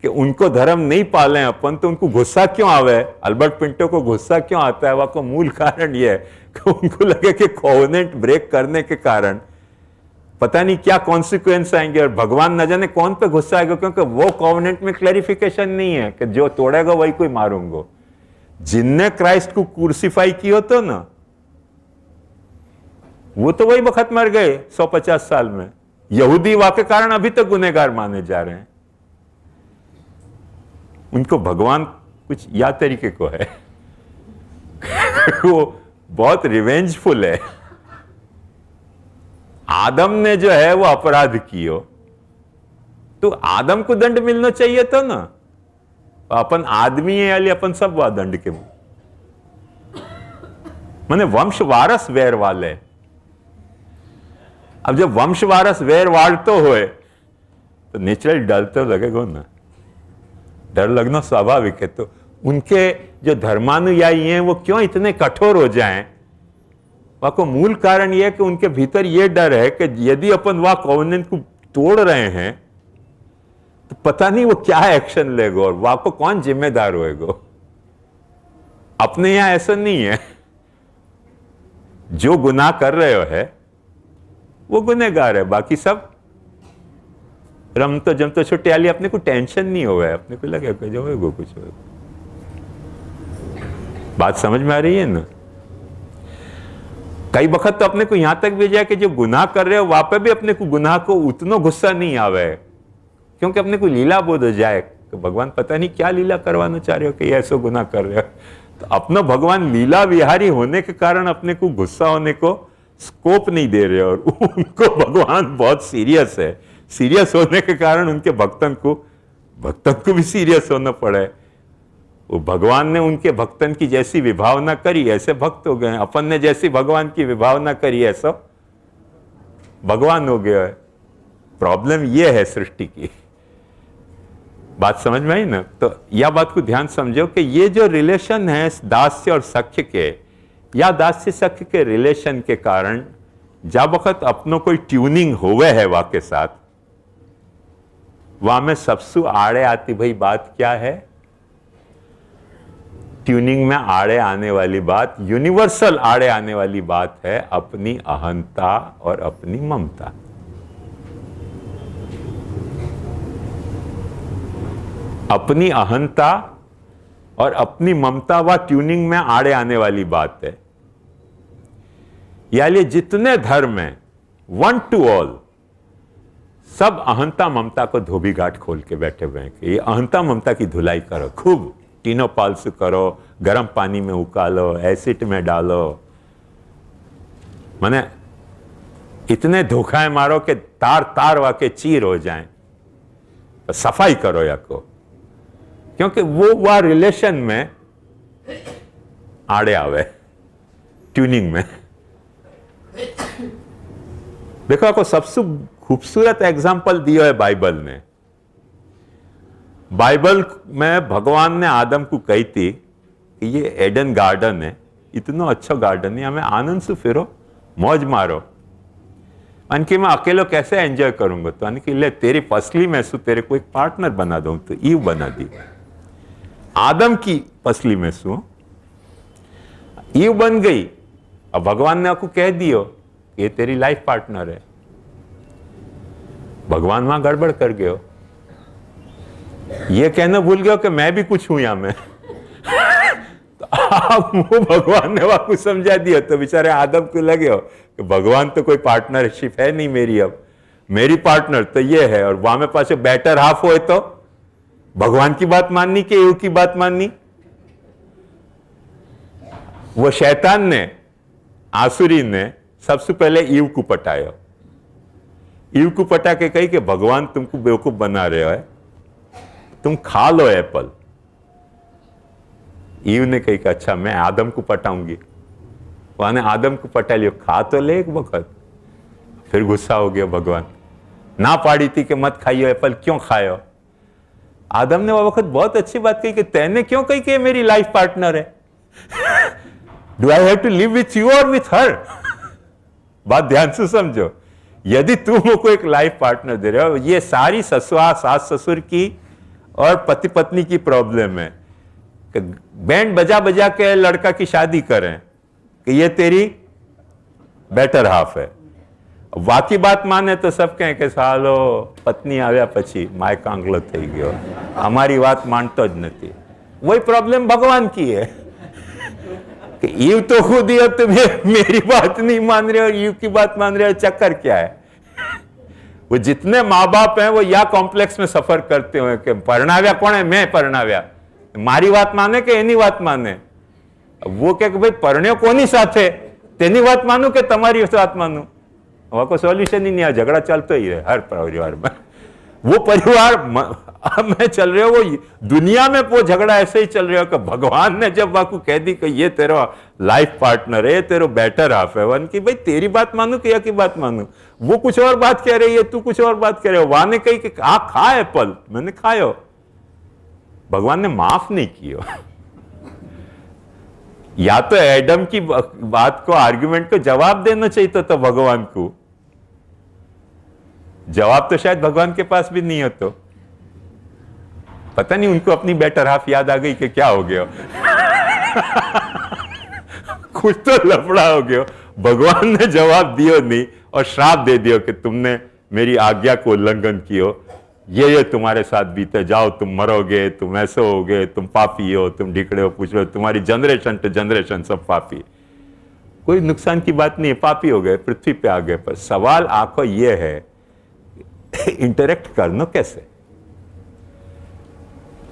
कि उनको धर्म नहीं पाले अपन, तो उनको गुस्सा क्यों आवे. अल्बर्ट पिंटो को गुस्सा क्यों आता है? वह को मूल कारण यह है कि उनको लगे कि कॉवेनेंट ब्रेक करने के कारण पता नहीं क्या कॉन्सिक्वेंस आएंगे, और भगवान न जाने कौन पे गुस्सा आएगा, क्योंकि वो कॉवेनेंट में क्लैरिफिकेशन नहीं है कि जो तोड़ेगा वही कोई मारूंगा. जिनने क्राइस्ट को क्रूसिफाई किया तो ना, वो तो वही वक्त मर गए 150 साल में. यहूदी वाक के कारण अभी तक गुनहगार माने जा रहे हैं। उनको भगवान कुछ या तरीके को है वो बहुत रिवेंजफुल है। आदम ने जो है वो अपराध कियो, तो आदम को दंड मिलना चाहिए था ना। अपन आदमी है यानी अपन सब वह दंड के माने वंश वारस वैर वाले। अब जब वंश वारस वैर वालतो होए तो नेचुरल डर तो लगेगा ना, डर लगना स्वाभाविक है। तो उनके जो धर्मानुयायी हैं वो क्यों इतने कठोर हो जाएं, वहां को मूल कारण यह है कि उनके भीतर यह डर है कि यदि अपन वह कॉवेनेंट को तोड़ रहे हैं तो पता नहीं वो क्या एक्शन लेगा और वहां को कौन जिम्मेदार होएगा। अपने यहां ऐसा नहीं है, जो गुनाह कर रहे हो है वो गुनहगार है, बाकी सब रम तो जम तो छुट्टी आली, अपने को टेंशन नहीं हुआ है, अपने को लगे जो होगा कुछ होगा। बात समझ में आ रही है ना। कई वक्त तो अपने को यहां तक भी जाए कि जो गुनाह कर रहे हो वहां पे भी अपने को गुनाह को उतना गुस्सा नहीं आवे, क्योंकि अपने को लीला बोध हो जाए कि भगवान पता नहीं क्या लीला करवाना चाह रहे हो कि ऐसा गुनाह कर रहे हो। तो अपना भगवान लीला विहारी होने के कारण अपने को गुस्सा होने को स्कोप नहीं दे रहे और उनको भगवान बहुत सीरियस है। सीरियस होने के कारण उनके भक्तन को भी सीरियस होना पड़ा है। वो भगवान ने उनके भक्तन की जैसी विभावना करी ऐसे भक्त हो गए, अपन ने जैसी भगवान की विभावना करी ऐसा भगवान हो गया है। प्रॉब्लम ये है सृष्टि की। बात समझ में आई ना। तो यह बात को ध्यान समझो कि ये जो रिलेशन है दास्य और सख्य के या दास्य सख्य के रिलेशन के कारण जब वक्त अपनों कोई ट्यूनिंग होवे है वहां के साथ, वहां में सबसे आड़े आती भाई बात क्या है। ट्यूनिंग में आड़े आने वाली बात, यूनिवर्सल आड़े आने वाली बात है अपनी अहंता और अपनी ममता। अपनी अहंता और अपनी ममता व ट्यूनिंग में आड़े आने वाली बात है। यानी जितने धर्म हैं वन टू ऑल, सब अहंता ममता को धोबी घाट खोल के बैठे हुए हैं कि ये अहंता ममता की धुलाई करो, खूब तीनों पालस करो, गर्म पानी में उकालो, एसिड में डालो, माने इतने धोखाएं मारो कि तार तार वाके चीर हो जाएं, तो सफाई करो या को, क्योंकि वो वह रिलेशन में आड़े आवे ट्यूनिंग में। देखो आपको सबसे खूबसूरत एग्जाम्पल दिया है बाइबल ने। बाइबल में भगवान ने आदम को कही थी कि ये एडन गार्डन है, इतना अच्छा गार्डन है, हमें आनंद से फिरो, मौज मारो। अनकी मैं अकेले कैसे एंजॉय करूंगा, तो अनकी ले तेरी पसली में सु तेरे को एक पार्टनर बना दूं, तो ईव बना दी। आदम की पसली में सु ईव बन गई। अब भगवान ने आपको कह दियो ये तेरी लाइफ पार्टनर है। भगवान वहां गड़बड़ कर गए हो, ये कहना भूल गए कि मैं भी कुछ हूं यहां में। तो आप वो भगवान ने वहां कुछ समझा दिया, तो बेचारे आदम को लगे हो कि भगवान तो कोई पार्टनरशिप है नहीं मेरी, अब मेरी पार्टनर तो ये है। और वहां में पास बेटर हाफ हो तो भगवान की बात माननी कि ईव की बात माननी। वो शैतान ने, आसुरी ने सबसे पहले ईव को पटाया। ईव को पटा के कही कि भगवान तुमको बेवकूफ बना रहे हो, तुम खा लो एप्पल। ईव ने कही कि अच्छा मैं आदम को पटाऊंगी। वहां ने आदम को पटा लियो, खा तो ले एक वक्त। फिर गुस्सा हो गया भगवान, ना पाड़ी थी कि मत खाइयो एप्पल, क्यों खायो। आदम ने वो वक्त बहुत अच्छी बात कही कि तैने क्यों कही कि मेरी लाइफ पार्टनर है। Do I have to live with you और विथ हर। बात ध्यान से समझो, यदि तुम को एक लाइफ पार्टनर दे रहे हो, ये सारी ससुआ सास ससुर की और पति पत्नी की प्रॉब्लम है कि बैंड बजा बजा के लड़का की शादी करें कि ये तेरी बेटर हाफ है। बाकी बात माने तो सब कहें कि सालो पत्नी આવ્યા પછી માયકાંગલો થઈ ગયો, हमारी बात मानतो ज नहीं। वही प्रॉब्लम भगवान की है कि ईव तो खुद ही हो, तुम मेरी बात नहीं मान रहे हो, ईव की बात मान रहे हो, चक्कर क्या है। वो जितने माँ बाप हैं वो या कॉम्प्लेक्स में सफर करते हुए कि परणाव्या कौन है, मैं परणाव्या, मारी बात माने कि एनी बात माने। वो क्या कि भाई परण्यो कोनी साथे, तेनी बात मानू कि तमारी बात मानू, वहां को सॉल्यूशन ही नहीं है, झगड़ा चलता ही है हर परिवार में। वो परिवार में चल रहे हो, वो दुनिया में वो झगड़ा ऐसे ही चल रहा हो कि भगवान ने जब वाकू कह दी कि ये तेरा लाइफ पार्टनर है, तेरा बेटर हाफ है, वन की भाई तेरी बात मानू कि या की बात मानू, वो कुछ और बात कह रही है, तू कुछ और बात कह रहे हो। वहां ने कही कि खा एप्पल, मैंने खायो, भगवान ने माफ नहीं किया। या तो एडम की बात को, आर्ग्यूमेंट को जवाब देना चाहिए तो भगवान को, जवाब तो शायद भगवान के पास भी नहीं हो, तो पता नहीं उनको अपनी बेटर हाफ याद आ गई कि क्या हो गया। कुछ तो लफड़ा हो गया, भगवान ने जवाब दियो नहीं और श्राप दे दियो कि तुमने मेरी आज्ञा को उल्लंघन कियो, ये तुम्हारे साथ बीते, जाओ तुम मरोगे, तुम ऐसे होगे, तुम पापी हो, तुम ढिकड़े हो, पूछ रहे हो, तुम्हारी जनरेशन टू जनरेशन सब पापी। कोई नुकसान की बात नहीं है, पापी हो गए, पृथ्वी पे आ गए। पर सवाल आंखों ये है इंटरेक्ट करना कैसे,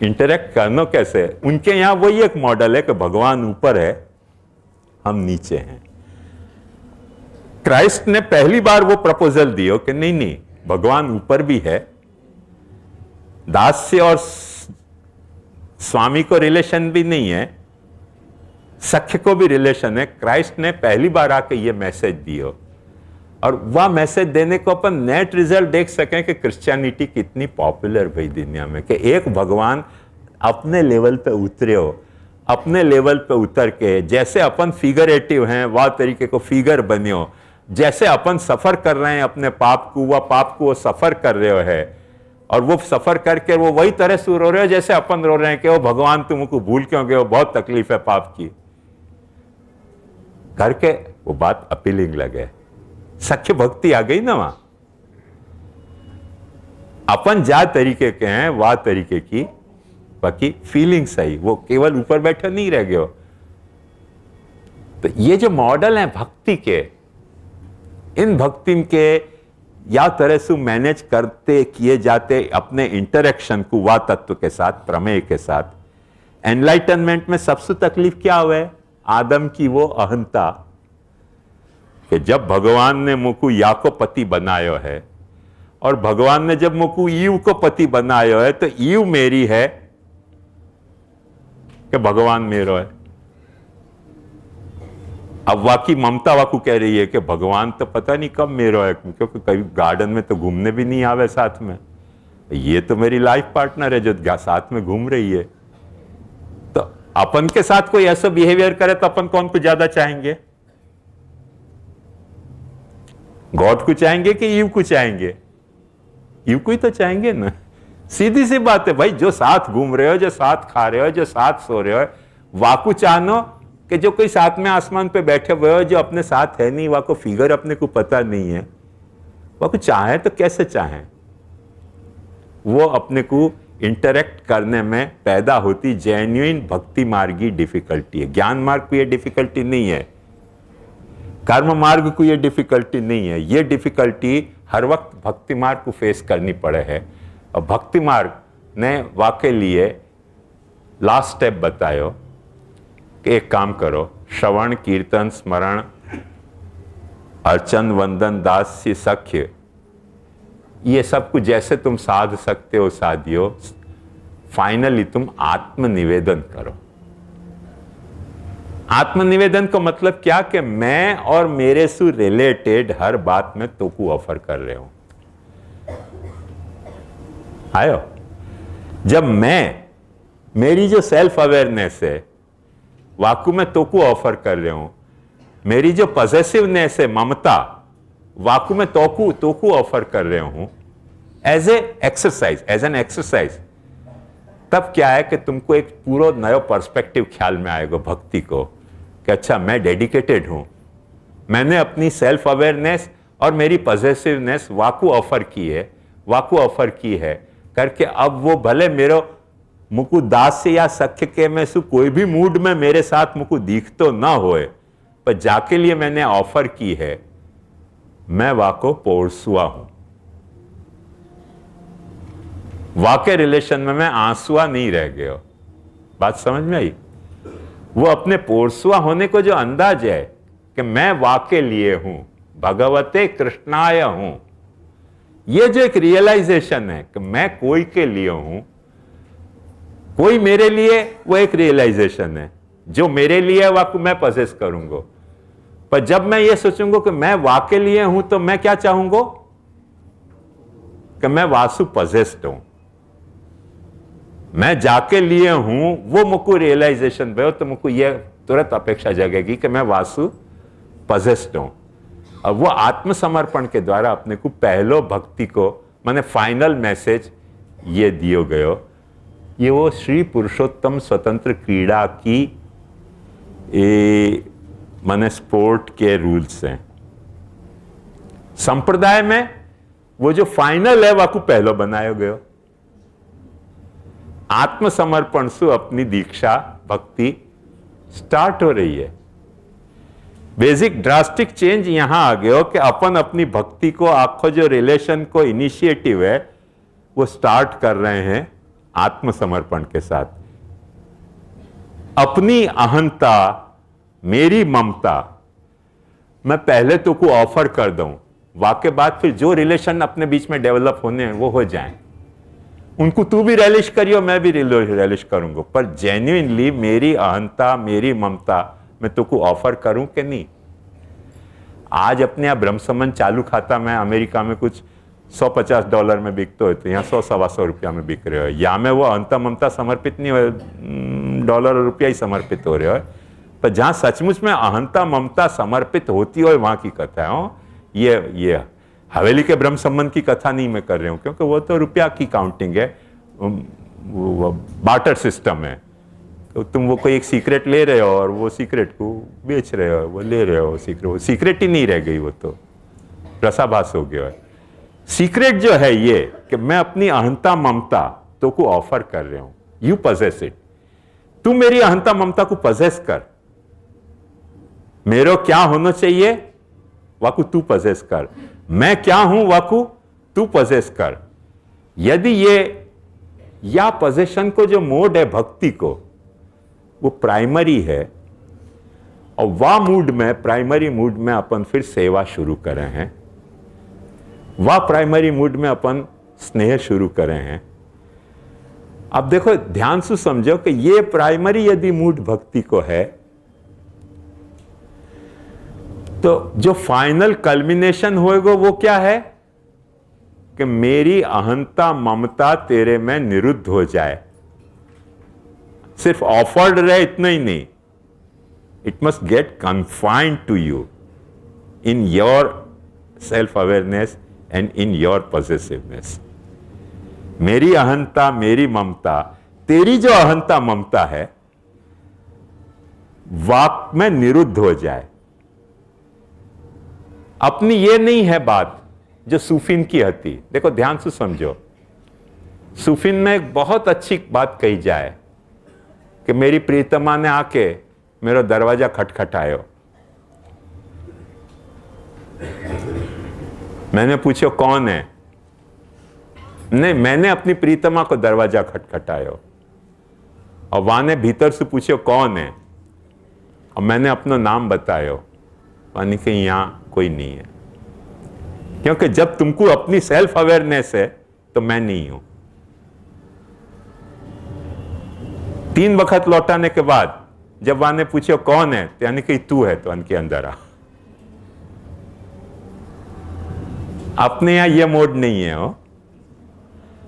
इंटरेक्ट करना कैसे। उनके यहां वही एक मॉडल है कि भगवान ऊपर है, हम नीचे हैं। क्राइस्ट ने पहली बार वो प्रपोजल दियो कि नहीं नहीं, भगवान ऊपर भी है, दास से और स्वामी को रिलेशन भी नहीं है, सख्य को भी रिलेशन है। क्राइस्ट ने पहली बार आके ये मैसेज दियो, और वह मैसेज देने को अपन नेट रिजल्ट देख सकें कि क्रिश्चियनिटी कितनी पॉपुलर भाई दुनिया में, कि एक भगवान अपने लेवल पे उतरे हो, अपने लेवल पे उतर के, जैसे अपन फिगरेटिव हैं वह तरीके को फिगर बने हो, जैसे अपन सफर कर रहे हैं अपने पाप को, वह पाप को वो सफर कर रहे हो है, और वो सफर करके वो वही तरह से रो रहे हो जैसे अपन रो रहे हैं कि वो भगवान तुमको भूल क्यों गए हो, बहुत तकलीफ है पाप की, करके वो बात अपीलिंग लगे, सख्य भक्ति आ गई ना वहां। अपन जा तरीके के हैं वह तरीके की, बाकी फीलिंग सही, वो केवल ऊपर बैठे नहीं रह गए। तो ये जो मॉडल है भक्ति के, इन भक्ति के या तरह से मैनेज करते किए जाते अपने इंटरेक्शन को वा तत्व के साथ, प्रमेय के साथ। एनलाइटनमेंट में सबसे तकलीफ क्या हुआ है, आदम की वो अहंता, कि जब भगवान ने मुकु या को पति बनायो है, और भगवान ने जब मुकु ईव को पति बनायो है, तो ईव मेरी है कि भगवान मेरो है। अब वाकी ममता वाकू कह रही है कि भगवान तो पता नहीं कब मेरो है, क्योंकि कभी गार्डन में तो घूमने भी नहीं आवे साथ में, ये तो मेरी लाइफ पार्टनर है जो साथ में घूम रही है। तो अपन के साथ कोई ऐसा बिहेवियर करे तो अपन कौन को ज्यादा चाहेंगे, गॉड को चाहेंगे कि ईव को चाहेंगे? ईव को ही तो चाहेंगे ना, सीधी सी बात है भाई। जो साथ घूम रहे हो, जो साथ खा रहे हो, जो साथ सो रहे हो, वाकू चाहनो कि जो कोई साथ में आसमान पे बैठे हुए हो, जो अपने साथ है नहीं, वाको फिगर अपने को पता नहीं है, वाको चाहे तो कैसे चाहे, वो अपने को इंटरेक्ट करने में पैदा होती जेन्युइन भक्ति मार्गी डिफिकल्टी है। ज्ञान मार्ग को ये डिफिकल्टी नहीं है, कर्म मार्ग को ये डिफिकल्टी नहीं है, ये डिफिकल्टी हर वक्त भक्ति मार्ग को फेस करनी पड़े है। और भक्ति मार्ग ने वाकई लिए लास्ट स्टेप बतायो कि एक काम करो, श्रवण कीर्तन स्मरण अर्चन वंदन दास्य सख्य, ये सब कुछ जैसे तुम साध सकते हो साधियो, फाइनली तुम आत्मनिवेदन करो। आत्मनिवेदन का मतलब क्या, कि मैं और मेरे से रिलेटेड हर बात में तो को ऑफर कर रहे हूं। आयो, जब मैं, मेरी जो सेल्फ अवेयरनेस है वाकू में तो को ऑफर कर रहे हूं, मेरी जो पॉसेसिवनेस है ममता, वाकू में तो को ऑफर कर रहे हूं as a exercise, as an exercise. तब क्या है कि तुमको एक पूरा नया पर्सपेक्टिव ख्याल में आएगा भक्ति को, कि अच्छा मैं डेडिकेटेड हूं, मैंने अपनी सेल्फ अवेयरनेस और मेरी पॉसेसिवनेस वाकू ऑफर की है, वाकू ऑफर की है करके, अब वो भले मेरो मुकु दास से या सख्य के में से कोई भी मूड में मेरे साथ मुकु दिख तो ना होए, पर जाके लिए मैंने ऑफर की है, मैं वाको पोरसुआ हूं। वाकई रिलेशन में मैं आंसुआ नहीं रह गया। बात समझ में आई? वो अपने पोरसुआ होने को जो अंदाज है कि मैं वाकई लिए हूं, भगवते कृष्णाय हूं, ये जो एक रियलाइजेशन है कि मैं कोई के लिए हूं, कोई मेरे लिए, वो एक रियलाइजेशन है। जो मेरे लिए है वह मैं पजेस करूंगा। पर जब मैं ये सोचूंगा कि मैं वाकई लिए हूं, तो मैं क्या चाहूंगा कि मैं वासु पजेस्ड हूं, मैं जाके लिए हूं, वो मुझको रियलाइजेशन भयो तो मुझको ये तुरंत अपेक्षा जगेगी कि मैं वासु पजेस्ड हूं। अब वो आत्मसमर्पण के द्वारा अपने को पहलो भक्ति को माने फाइनल मैसेज ये दियो गयो। ये वो श्री पुरुषोत्तम स्वतंत्र क्रीड़ा की माने स्पोर्ट के रूल्स हैं। संप्रदाय में वो जो फाइनल है वाकू पहलो बनायो गयो। आत्मसमर्पण से अपनी दीक्षा भक्ति स्टार्ट हो रही है। बेसिक ड्रास्टिक चेंज यहां आ गया कि अपन अपनी भक्ति को, आखो जो रिलेशन को इनिशिएटिव है वो स्टार्ट कर रहे हैं आत्मसमर्पण के साथ। अपनी अहंता, मेरी ममता मैं पहले तो को ऑफर कर दूं, वाके बाद फिर जो रिलेशन अपने बीच में डेवलप होने हैं वो हो जाएं। उनको तू भी रिलिश करियो, मैं भी रिलिश करूंगा, पर जेन्युइनली मेरी अहंता, मेरी ममता मैं तुमको ऑफर करूं कि नहीं। आज अपने यहाँ ब्रह्म संबंध चालू खाता में अमेरिका में कुछ $150 में बिकते हो, तो यहाँ 100-125 रुपया में बिक रहे हो। या में वो अहंता ममता समर्पित नहीं हो, डॉलर और रुपया ही समर्पित हो रहे हो। पर जहां सचमुच में अहंता ममता समर्पित होती हो वहां की कथा है। ये हवेली के ब्रह्म संबंध की कथा नहीं मैं कर रहा हूं, क्योंकि वो तो रुपया की काउंटिंग है, वो बार्टर सिस्टम है। तो तुम वो कोई एक सीक्रेट ले रहे हो और वो सीक्रेट को बेच रहे हो, वो ले रहे हो सीक्रेट, वो सीक्रेट ही नहीं रह गई, वो तो रसाभास हो गया है। सीक्रेट जो है ये कि मैं अपनी अहंता ममता तो को ऑफर कर रहा हूं, यू पजेस इट। तू मेरी अहंता ममता को पजेस कर, मेरो क्या होना चाहिए वाकू तू पजेस कर, मैं क्या हूं वाकू तू पजेस कर। यदि ये या पजेशन को जो मोड है भक्ति को वो प्राइमरी है, और वाह मूड में, प्राइमरी मूड में अपन फिर सेवा शुरू करें हैं, वाह प्राइमरी मूड में अपन स्नेह शुरू करें हैं। अब देखो ध्यान से समझो कि ये प्राइमरी यदि मूड भक्ति को है, तो जो फाइनल कल्मिनेशन होएगा वो क्या है कि मेरी अहंता ममता तेरे में निरुद्ध हो जाए। सिर्फ ऑफर्ड रहे इतना ही नहीं, it must get confined to you in your self awareness and in your positiveness. मेरी अहंता मेरी ममता, तेरी जो अहंता ममता है वाक में निरुद्ध हो जाए। अपनी ये नहीं है बात जो सूफीन की हती। देखो ध्यान से समझो, सूफीन में एक बहुत अच्छी बात कही जाए कि मेरी प्रीतमा ने आके मेरा दरवाजा खटखटायो। मैंने पूछो कौन है? नहीं, मैंने अपनी प्रीतमा को दरवाजा खटखटायो, और वहां ने भीतर से पूछो कौन है, और मैंने अपना नाम बतायो, यानी कि यहां कोई नहीं है। क्योंकि जब तुमको अपनी सेल्फ अवेयरनेस है तो मैं नहीं हूं। 3 वक्त लौटाने के बाद जब वहां ने पूछो कौन है, तो यानी कि तू है, तो उनके अंदर आ। अपने यहां यह मोड नहीं है हो,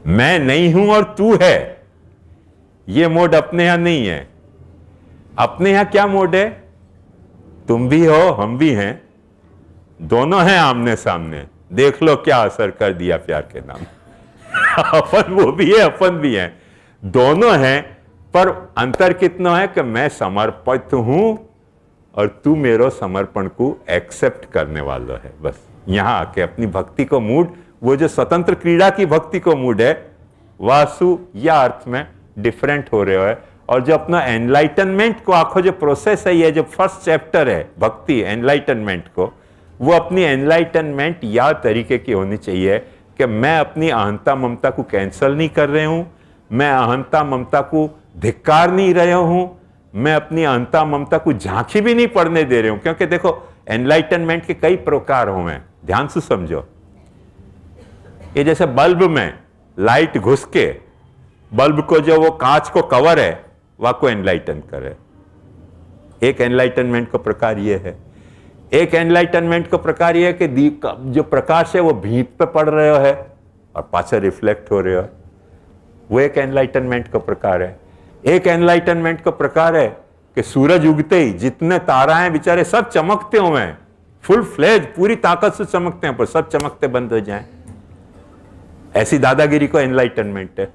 मैं नहीं हूं और तू है, यह मोड अपने यहां नहीं है। अपने यहां क्या मोड है? तुम भी हो हम भी हैं, दोनों हैं आमने सामने, देख लो क्या असर कर दिया प्यार के नाम। अपन वो भी है अपन भी है, दोनों हैं, पर अंतर कितना है कि मैं समर्पित हूं और तू मेरे समर्पण को एक्सेप्ट करने वाला है। बस यहां आके अपनी भक्ति को मूड, वो जो स्वतंत्र क्रीड़ा की भक्ति को मूड है, वासु या अर्थ में डिफरेंट हो रहे हो। और जो अपना एनलाइटनमेंट को आखो जो प्रोसेस है, ये जो फर्स्ट चैप्टर है भक्ति एनलाइटनमेंट को, वो अपनी एनलाइटनमेंट या तरीके की होनी चाहिए कि मैं अपनी अहंता ममता को कैंसल नहीं कर रहे हूं, मैं अहंता ममता को धिक्कार नहीं रहे हूं, मैं अपनी अहंता ममता को झांकी भी नहीं पड़ने दे रहे हूं। क्योंकि देखो एनलाइटनमेंट के कई प्रकार होंगे, ध्यान से समझो। ये जैसे बल्ब में लाइट घुस के बल्ब को जो वो कांच को कवर है वह को एनलाइटन करे, एक एनलाइटनमेंट का प्रकार ये है। एक एनलाइटनमेंट का प्रकार यह है कि जो प्रकाश है वो भीत पे पड़ रहा है और पाछे रिफ्लेक्ट हो रहा है, वो एक एनलाइटनमेंट का प्रकार है। एक एनलाइटनमेंट का प्रकार है कि सूरज उगते ही जितने ताराएं बेचारे सब चमकते हुए हैं, फुल फ्लेज पूरी ताकत से चमकते हैं, पर सब चमकते बंद हो जाएं, ऐसी दादागिरी को एनलाइटनमेंट है।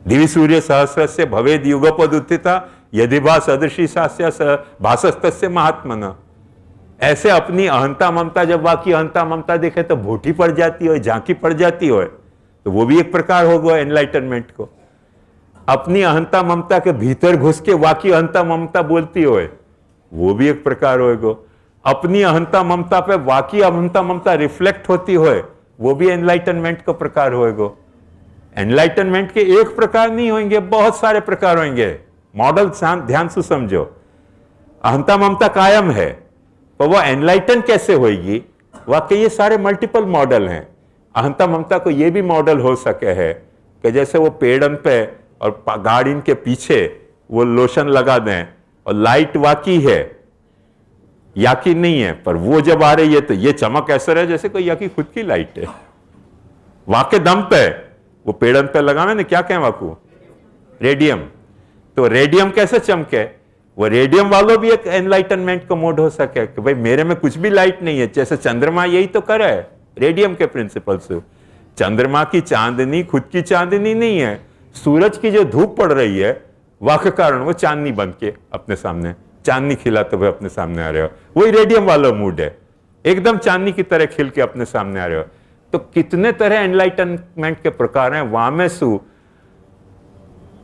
दिवि सूर्य सहस्रस्य भवेद युगपद उत्थिता यदि भा सदृशी सास्य भासस्तस्य महात्मना। ऐसे अपनी अहंता ममता, जब बाकी अहंता ममता देखे तो भूठी पड़ जाती हो, झांकी पड़ जाती हो, तो वो भी एक प्रकार होगा एनलाइटनमेंट को। अपनी अहंता ममता के भीतर घुस के बाकी अहंता ममता बोलती हो, वो भी एक प्रकार होगा। अपनी अहंता ममता पे बाकी अहंता ममता रिफ्लेक्ट होती हो, वो भी एनलाइटनमेंट का प्रकार होगा। एनलाइटनमेंट के एक प्रकार नहीं होंगे, बहुत सारे प्रकार होंगे। मॉडल ध्यान से समझो। अहंता ममता कायम है, तो वो एनलाइटन कैसे होगी? वाकई ये सारे मल्टीपल मॉडल हैं। अहंता ममता को ये भी मॉडल हो सके है कि जैसे वो पेड़न पे और गाड़ी के पीछे वो लोशन लगा दें और लाइट वाकी है, याकी नहीं है, पर वो जब आ रही है तो ये चमक ऐसा है जैसे कोई याकी खुद की लाइट है। वाके दम पे वो पेड़न पे लगावे ना, क्या कहें वाकू? रेडियम। तो रेडियम कैसे चमके? वो रेडियम वालों भी एक एनलाइटनमेंट का मोड हो सके कि भाई मेरे में कुछ भी लाइट नहीं है। जैसे चंद्रमा यही तो करे रेडियम के प्रिंसिपल से। चंद्रमा की चांदनी खुद की चांदनी नहीं है, सूरज की जो धूप पड़ रही है वह के कारण वो चांदनी बन के अपने सामने, चांदनी खिलाते हुए अपने सामने आ रहे हो। वही रेडियम वाला मूड है, एकदम चांदनी की तरह खिल के अपने सामने आ रहे हो। तो कितने तरह एनलाइटनमेंट के प्रकार हैं। वहां में सु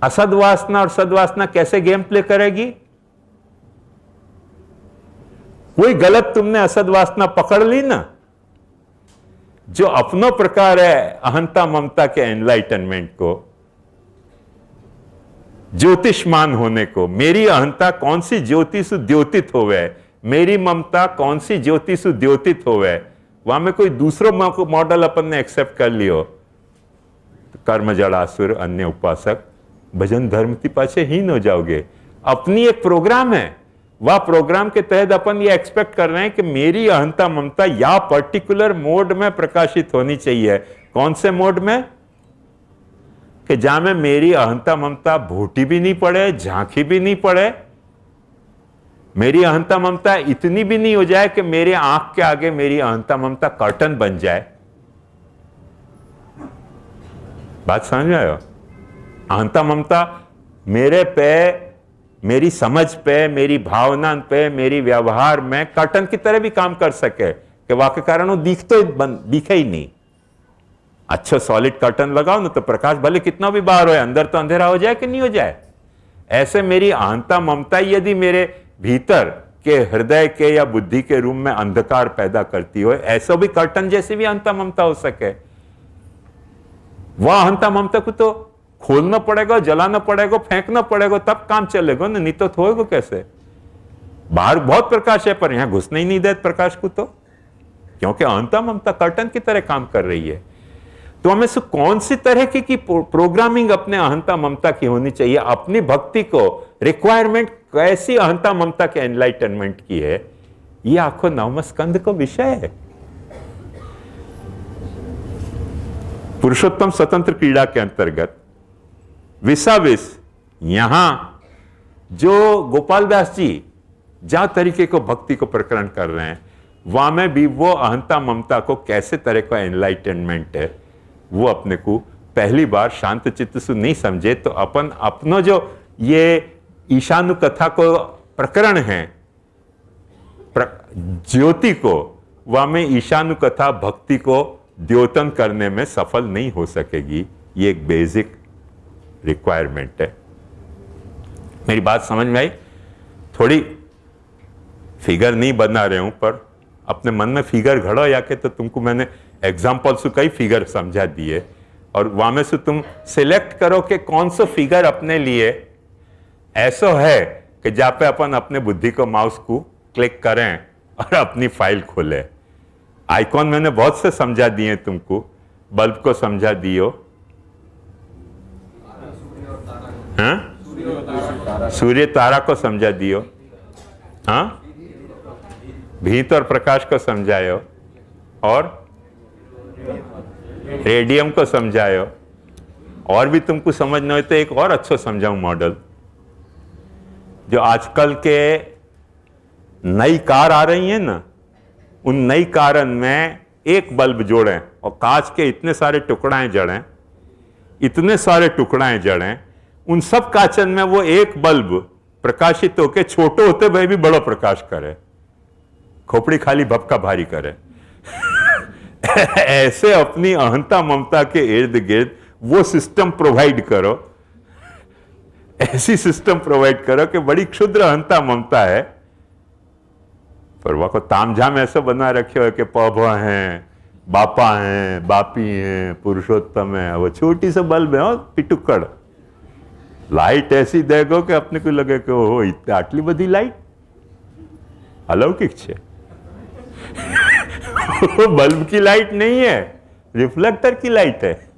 असद वासना और सद्वासना कैसे गेम प्ले करेगी? कोई गलत तुमने असद वासना पकड़ ली ना, जो अपनो प्रकार है अहंता ममता के एनलाइटनमेंट को, ज्योतिषमान होने को। मेरी अहंता कौन सी ज्योति से द्योतित होवे, मेरी ममता कौन सी ज्योति से द्योतित होवे, वहां में कोई दूसरा मॉडल अपन ने एक्सेप्ट कर लियो तो कर्म जड़ासुर अन्य उपासक भजन धर्म के पाछे हीन हो जाओगे। अपनी एक प्रोग्राम है, वह प्रोग्राम के तहत अपन ये एक्सपेक्ट कर रहे हैं कि मेरी अहंता ममता या पर्टिकुलर मोड में प्रकाशित होनी चाहिए। कौन से मोड में? कि जहां में मेरी अहंता ममता भूटी भी नहीं पड़े, झांकी भी नहीं पड़े, मेरी अहंता ममता इतनी भी नहीं हो जाए कि मेरे आंख के आगे मेरी अहंता ममता कर्टन बन जाए। बात समझ में आयो? अहंता ममता मेरे पे, मेरी समझ पे, मेरी भावना पे, मेरी व्यवहार में कर्टन की तरह भी काम कर सके कि वाकई कारण वो दिखे ही नहीं। अच्छा सॉलिड कर्टन लगाओ ना तो प्रकाश भले कितना भी बाहर हो, अंदर तो अंधेरा हो जाए कि नहीं हो जाए। ऐसे मेरी अहंता ममता यदि मेरे भीतर के हृदय के या बुद्धि के रूम में अंधकार पैदा करती हो, ऐसा भी कर्टन जैसे भी अहंता ममता हो सके। वह अहंता ममता को तो खोलना पड़ेगा, जलाना पड़ेगा, फेंकना पड़ेगा, तब काम चलेगा ना, नहीं तो होएगा कैसे? बाहर बहुत प्रकाश है पर यहां घुसने ही नहीं देते प्रकाश को, तो क्योंकि अहंता ममता कर्टन की तरह काम कर रही है। तो हमें से कौन सी तरह की प्रोग्रामिंग अपने अहंता ममता की होनी चाहिए? अपनी भक्ति को रिक्वायरमेंट कैसी अहंता ममता के एनलाइटनमेंट की है, यह आखो नवम स्कंद का विषय है। पुरुषोत्तम स्वतंत्र क्रीड़ा के अंतर्गत विसाविस यहां जो गोपाल दास जी जहां तरीके को भक्ति को प्रकरण कर रहे हैं, वहां में भी वो अहंता ममता को कैसे तरह का एनलाइटनमेंट है, वो अपने को पहली बार शांत चित्त से नहीं समझे तो अपन अपनो जो ये ईशानु कथा को प्रकरण है ज्योति को, वहां में ईशानु कथा भक्ति को द्योतन करने में सफल नहीं हो सकेगी। ये एक बेसिक रिक्वायरमेंट है। मेरी बात समझ में आई? थोड़ी फिगर नहीं बना रहे हूं पर अपने मन में फिगर घड़ो या के, तो तुमको मैंने एग्जाम्पल से कई फिगर समझा दिए, और वहां में से तुम सिलेक्ट करो कि कौन सा फिगर अपने लिए ऐसा है कि जहां पे अपन अपने बुद्धि को माउस को क्लिक करें और अपनी फाइल खोले। आइकॉन मैंने बहुत से समझा दिए तुमको, बल्ब को समझा दियो, हाँ, सूर्य तारा को समझा दियो, हाँ, भीत और प्रकाश को समझायो, और रेडियम को समझायो। और भी तुमको समझना हो तो एक और अच्छा समझाऊं मॉडल, जो आजकल के नई कार आ रही है ना, उन नई कारन में एक बल्ब जोड़ें और कांच के इतने सारे टुकड़ाएं जड़ें, इतने सारे टुकड़ाएं जड़ें, उन सब कांचन में वो एक बल्ब प्रकाशित होकर छोटे होते भाई भी बड़ा प्रकाश करे, खोपड़ी खाली भपका भारी करे। ऐसे अपनी अहंता ममता के इर्द गिर्द वो सिस्टम प्रोवाइड करो, ऐसी सिस्टम प्रोवाइड करो कि बड़ी क्षुद्र अहंता ममता है, पर वह को तामझाम ऐसा बना रखे हो कि पौभा हैं, बापा हैं, बापी हैं, पुरुषोत्तम है, वो छोटी सा बल्ब है, पिटुक्कड़ लाइट ऐसी देगो कि अपने को लगे कि ओहो इतनी आटली बधी लाइट अलौकिक छे। वो बल्ब की लाइट नहीं है, रिफ्लेक्टर की लाइट है।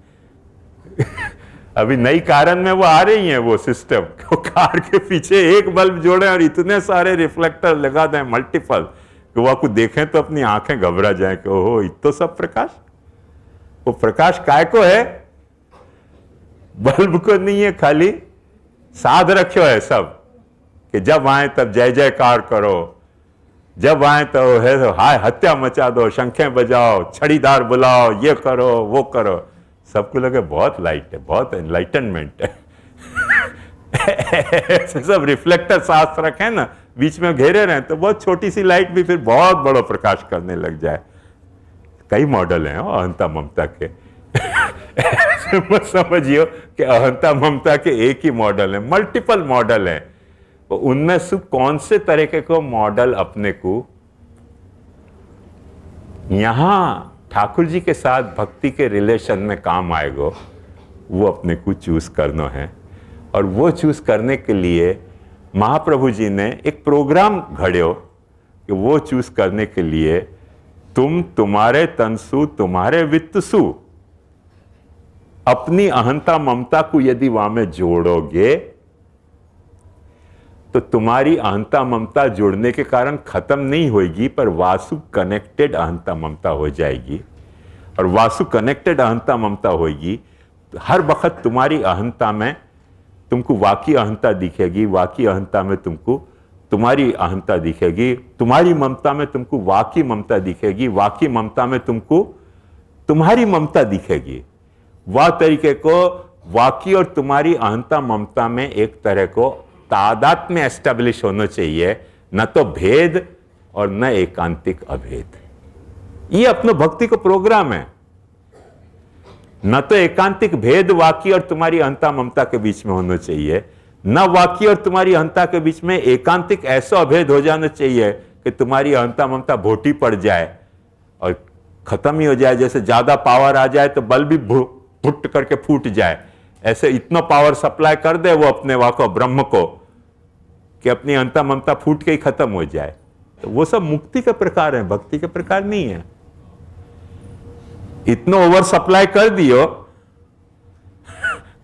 अभी नई कारण में वो आ रही है वो सिस्टम, कार के पीछे एक बल्ब जोड़े और इतने सारे रिफ्लेक्टर लगा दें मल्टीपल कि वो आपको देखें तो अपनी आंखें घबरा जाएं कि ओहो इतो सब प्रकाश। वो प्रकाश काय को है, बल्ब को नहीं है, खाली साध रखो है सब कि जब आए तब जय जयकार करो, जब आए तो है तो हाय हत्या मचा दो, शंखें बजाओ, छड़ीदार बुलाओ, ये करो वो करो। सबको लगे बहुत लाइट है, बहुत एनलाइटनमेंट है। ऐसे सब रिफ्लेक्टर शास्त्र रखे ना, बीच में घेरे रहे तो बहुत छोटी सी लाइट भी फिर बहुत बड़ा प्रकाश करने लग जाए। कई मॉडल हैं अहंता ममता के। मत समझियो कि अहंता ममता के एक ही मॉडल है, मल्टीपल मॉडल है। तो उनमें से कौन से तरीके को मॉडल अपने को यहां ठाकुर जी के साथ भक्ति के रिलेशन में काम आएगा, वो अपने को चूज करना है। और वो चूज करने के लिए महाप्रभु जी ने एक प्रोग्राम घड़ियो कि वो चूज करने के लिए तुम तुम्हारे तनसु तुम्हारे वित्तसु अपनी अहंता ममता को यदि वहां में जोड़ोगे तो तुम्हारी अहंता ममता जुड़ने के कारण खत्म नहीं होगी, पर वासु कनेक्टेड अहंता ममता हो जाएगी। और वासु कनेक्टेड अहंता ममता होगी तो हर वक्त तुम्हारी अहंता में तुमको वाकी अहंता दिखेगी, वाकी अहंता में तुमको तुम्हारी अहंता दिखेगी, तुम्हारी ममता में तुमको वाकी ममता दिखेगी, वाकी ममता में तुमको तुम्हारी ममता दिखेगी। वह तरीके को वाकी और तुम्हारी अहंता ममता में एक तरह को तादात्म्य एस्टेब्लिश होना चाहिए, न तो भेद और न एकांतिक अभेद। ये अपने भक्ति का प्रोग्राम है। न तो एकांतिक भेद वाकी और तुम्हारी अहंता ममता के बीच में होना चाहिए, न वाकी और तुम्हारी अहंता के बीच में एकांतिक ऐसा अभेद हो जाना चाहिए कि तुम्हारी अहंता ममता भोटी पड़ जाए और खत्म ही हो जाए। जैसे ज्यादा पावर आ जाए तो बल्ब भी फुट करके फूट जाए, ऐसे इतना पावर सप्लाई कर दे वो अपने वाको ब्रह्म को कि अपनी अहंता ममता फूट के ही खत्म हो जाए। तो वो सब मुक्ति के प्रकार है, भक्ति के प्रकार नहीं है। इतना ओवर सप्लाई कर दियो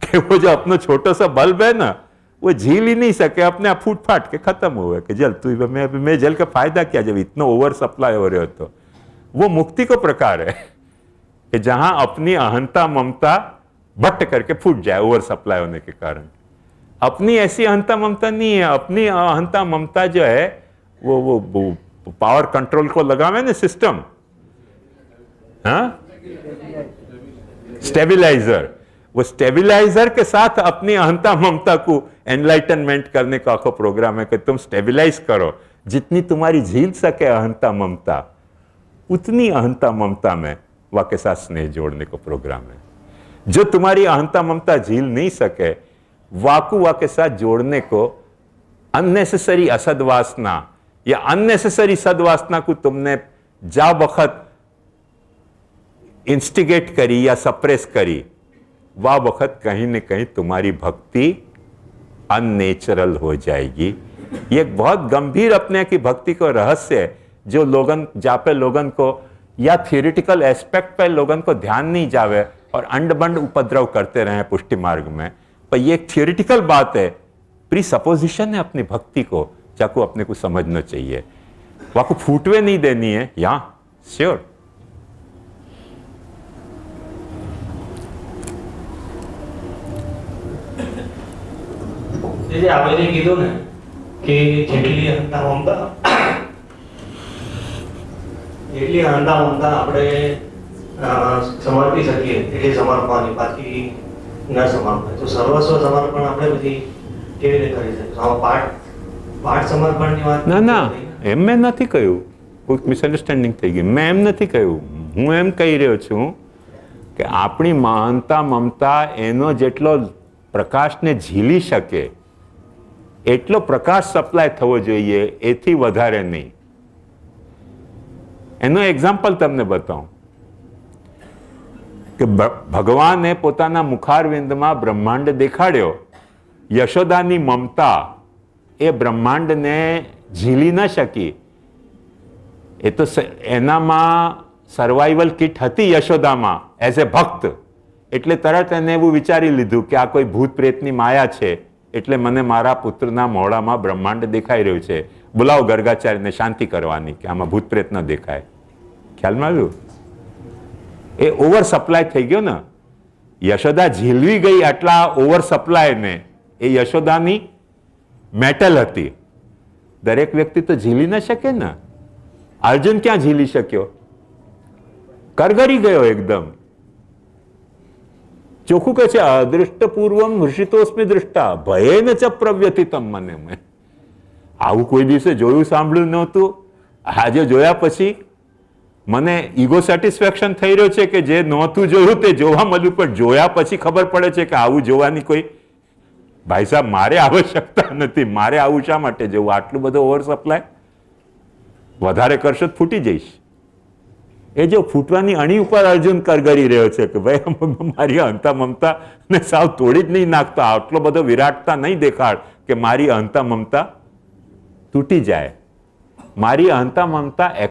कि वो जो अपना छोटा सा बल्ब है ना, वो झील ही नहीं सके, अपने आप फूट फाट के खत्म हो गए कि जल तू मैं जल का फायदा क्या जब इतना ओवर सप्लाई हो रहे हो। तो वो मुक्ति को प्रकार है कि जहां अपनी अहंता ममता भट्ट करके फूट जाए ओवर सप्लाई होने के कारण। अपनी ऐसी अहंता ममता नहीं है। अपनी अहंता ममता जो है वो पावर कंट्रोल को लगावे ना सिस्टम, हाँ, स्टेबिलाईजर, वो स्टेबिलाईजर के साथ अपनी अहंता ममता को एनलाइटनमेंट करने का प्रोग्राम है कि तुम स्टेबिलाईज करो। जितनी तुम्हारी झील सके अहंता ममता, उतनी अहंता ममता में वह के साथ स्नेह जोड़ने को प्रोग्राम है। जो तुम्हारी अहंता ममता झील नहीं सके, वाकु वा के साथ जोड़ने को अननेसेसरी असदवासना या अननेसेसरी सदवासना को तुमने જા વખત इंस्टिगेट करी या सप्रेस करी, वह वक्त कहीं न कहीं तुम्हारी भक्ति अननेचुरल हो जाएगी। ये एक बहुत गंभीर अपने की भक्ति को रहस्य है, जो लोगन जहाँ पे लोगन को या थियोरिटिकल एस्पेक्ट पे लोगन को ध्यान नहीं जावे और अंड बंड उपद्रव करते रहे पुष्टि मार्ग में, पर ये एक थियोरिटिकल बात है, प्री सपोजिशन है अपनी भक्ति को, जाको अपने को समझना चाहिए, वह को फूटवे नहीं देनी है। या श्योर જે આપણે કીધું ને કે જેટલી હંતા મમતા આપણે સમર્પી શકીએ એટલી સમર્પવાની, બાકી ન સમર્પણ તો સર્વસ્વ સમર્પણ આપણે બધી કેવી રીતે કરી શકીએ? પાઠ સમર્પણની વાત ના ના, એમ મેં નથી કહ્યું, કોઈક મિસઅન્ડરસ્ટેન્ડિંગ થઈ ગઈ, મેં એમ નથી કહ્યું, હું એમ કહી રહ્યો છું કે આપણી મહાનતા મમતા એનો જેટલો પ્રકાશને ઝીલી શકે એટલો પ્રકાશ સપ્લાય થવો જોઈએ, એથી વધારે નહીં. એનો એક્ઝામ્પલ તમને બતાવું કે ભગવાને પોતાના મુખારવિંદમાં બ્રહ્માંડ દેખાડ્યો, યશોદાની મમતા એ બ્રહ્માંડને ઝીલી ન શકી, એ તો એનામાં સર્વાઈવલ કિટ હતી યશોદામાં એઝ એ ભક્ત, એટલે તરત એને એવું વિચારી લીધું કે આ કોઈ ભૂત પ્રેતની માયા છે, એટલે મને મારા પુત્રના મોઢામાં બ્રહ્માંડ દેખાઈ રહ્યું છે, બોલાવો ગર્ગાચાર્યને શાંતિ કરવાની કે આમાં ભૂત પ્રેત ન દેખાય. ખ્યાલમાં આવ્યું? એ ઓવર સપ્લાય થઈ ગયો ને, યશોદા ઝીલવી ગઈ આટલા ઓવર સપ્લાયને, એ યશોદાની મેટલ હતી, દરેક વ્યક્તિ તો ઝીલી ન શકે ને. અર્જુન ક્યાં ઝીલી શક્યો? કરગરી ગયો એકદમ. ચોખ્ખું કહે છે અદૃષ્ટ પૂર્વમ હૃષિતોસ્મિ દૃષ્ટા ભયેન ચ પ્રવ્યથિતમ મને. મેં આવું કોઈ દિવસે જોયું સાંભળ્યું નહોતું, આજે જોયા પછી મને ઈગો સેટિસ્ફેક્શન થઈ રહ્યો છે કે જે નહોતું જોયું તે જોવા મળ્યું, પણ જોયા પછી ખબર પડે છે કે આવું જોવાની કોઈ, ભાઈ સાહેબ મારે આવશ્યકતા નથી, મારે આવું શા માટે જોવું? આટલું બધું ઓવર સપ્લાય, વધારે કરશો તો ફૂટી જઈશ. એ જો ફૂટવાની અણી ઉપર અર્જુન કરગરી રહ્યો છે કે ભાઈ મારી અંતા મમતા ને સાવ તોડી જ નહીં નાખતો, આટલો બધો વિરાટતા નહીં દેખાડ કે મારી અંતા મમતા તૂટી જાય. મારી અંતા મમતા